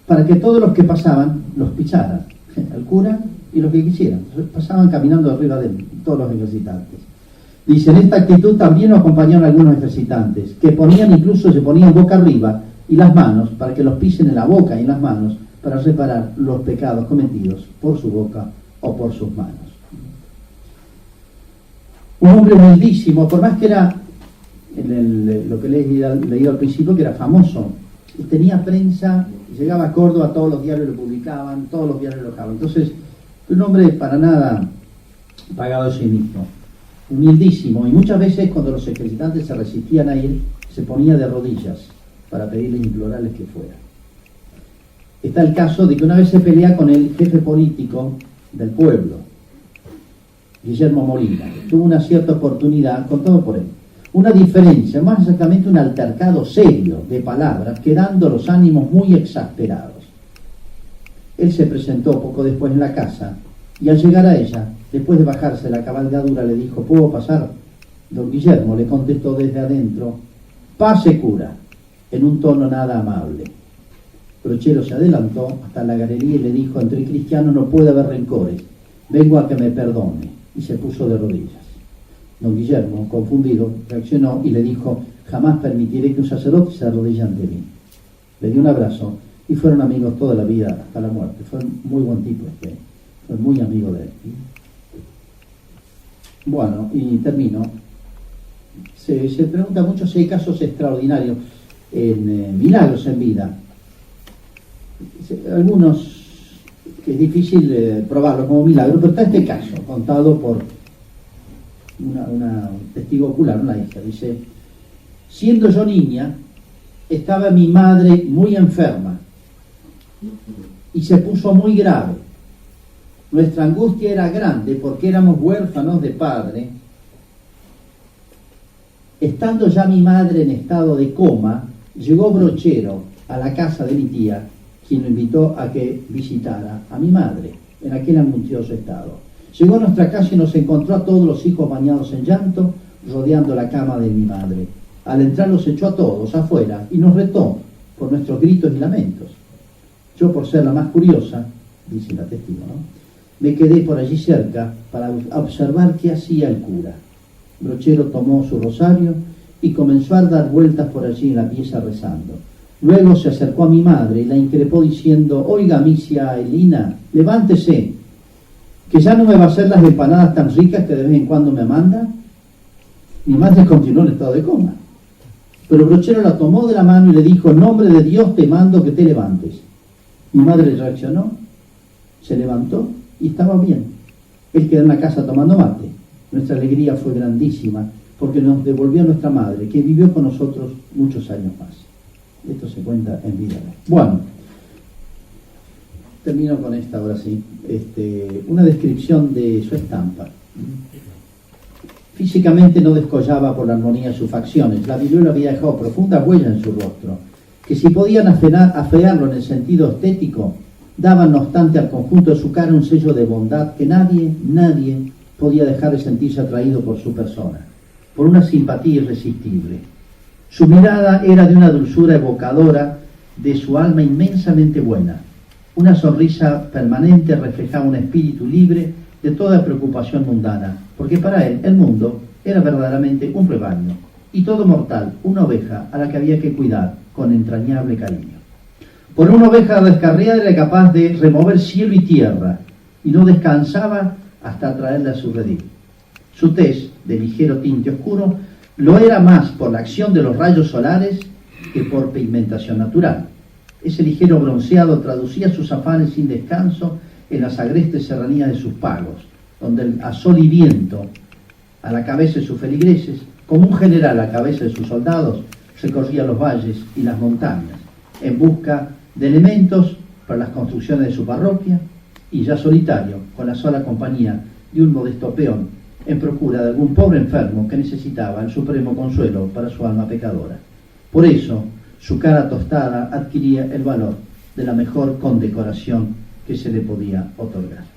[SPEAKER 1] para que todos los que pasaban los pisaran, el cura y los que quisieran. Entonces, pasaban caminando arriba de todos los ejercitantes. Dice, en esta actitud también lo acompañaron algunos ejercitantes, que se ponían boca arriba y las manos para que los pisen en la boca y en las manos para reparar los pecados cometidos por su boca o por sus manos. Un hombre humildísimo, por más que era, lo que les he leído al principio, que era famoso, tenía prensa, llegaba a Córdoba, todos los diarios lo publicaban, todos los diarios lo dejaban. Entonces, un hombre para nada pagado de sí mismo, humildísimo, y muchas veces cuando los ejercitantes se resistían a ir, se ponía de rodillas para pedirles e implorarles que fuera. Está el caso de que una vez se pelea con el jefe político del pueblo, Guillermo Molina. Tuvo una cierta oportunidad, contado por él, una diferencia, más exactamente un altercado serio de palabras, quedando los ánimos muy exasperados. Él se presentó poco después en la casa y al llegar a ella, después de bajarse la cabalgadura, le dijo, ¿puedo pasar? Don Guillermo le contestó desde adentro, pase cura, en un tono nada amable. Brochero se adelantó hasta la galería y le dijo, entre cristianos no puede haber rencores, vengo a que me perdone, y se puso de rodillas. Don Guillermo, confundido, reaccionó y le dijo, jamás permitiré que un sacerdote se arrodille ante mí. Le dio un abrazo y fueron amigos toda la vida hasta la muerte. Fue muy buen tipo fue muy amigo de él. Bueno, y termino. Se pregunta mucho si hay casos extraordinarios en milagros en vida. Algunos que es difícil probarlo como milagro, pero está este caso contado por una testigo ocular, una hija. Dice, siendo yo niña, estaba mi madre muy enferma y se puso muy grave. Nuestra angustia era grande porque éramos huérfanos de padre. Estando ya mi madre en estado de coma, llegó Brochero a la casa de mi tía, quien lo invitó a que visitara a mi madre en aquel angustioso estado. Llegó a nuestra casa y nos encontró a todos los hijos bañados en llanto, rodeando la cama de mi madre. Al entrar los echó a todos afuera y nos retó por nuestros gritos y lamentos. Yo, por ser la más curiosa, dice la testigo, ¿no?, me quedé por allí cerca para observar qué hacía el cura. Brochero tomó su rosario y comenzó a dar vueltas por allí en la pieza rezando. Luego se acercó a mi madre y la increpó diciendo, oiga, misia Elina, levántese, que ya no me va a hacer las empanadas tan ricas que de vez en cuando me manda. Mi madre continuó en estado de coma. Pero Brochero la tomó de la mano y le dijo, en nombre de Dios te mando que te levantes. Mi madre reaccionó, se levantó y estaba bien. Él quedó en la casa tomando mate. Nuestra alegría fue grandísima porque nos devolvió a nuestra madre, que vivió con nosotros muchos años más. Esto se cuenta en vida. Bueno, termino con esta ahora sí. Una descripción de su estampa. Físicamente no descollaba por la armonía de sus facciones. La viruela había dejado profundas huellas en su rostro, que si podían afearlo en el sentido estético, daban no obstante al conjunto de su cara un sello de bondad que nadie podía dejar de sentirse atraído por su persona. por una simpatía irresistible. Su mirada era de una dulzura evocadora de su alma inmensamente buena. Una sonrisa permanente reflejaba un espíritu libre de toda preocupación mundana, porque para él el mundo era verdaderamente un rebaño, y todo mortal una oveja a la que había que cuidar con entrañable cariño. Por una oveja descarriada era capaz de remover cielo y tierra, y no descansaba hasta traerle a su redil. Su tez, de ligero tinte oscuro, lo era más por la acción de los rayos solares que por pigmentación natural. Ese ligero bronceado traducía sus afanes sin descanso en las agrestes serranías de sus pagos, donde a sol y viento, a la cabeza de sus feligreses, como un general a la cabeza de sus soldados, recorría los valles y las montañas, en busca de elementos para las construcciones de su parroquia, y ya solitario, con la sola compañía de un modesto peón, en procura de algún pobre enfermo que necesitaba el supremo consuelo para su alma pecadora. Por eso, su cara tostada adquiría el valor de la mejor condecoración que se le podía otorgar.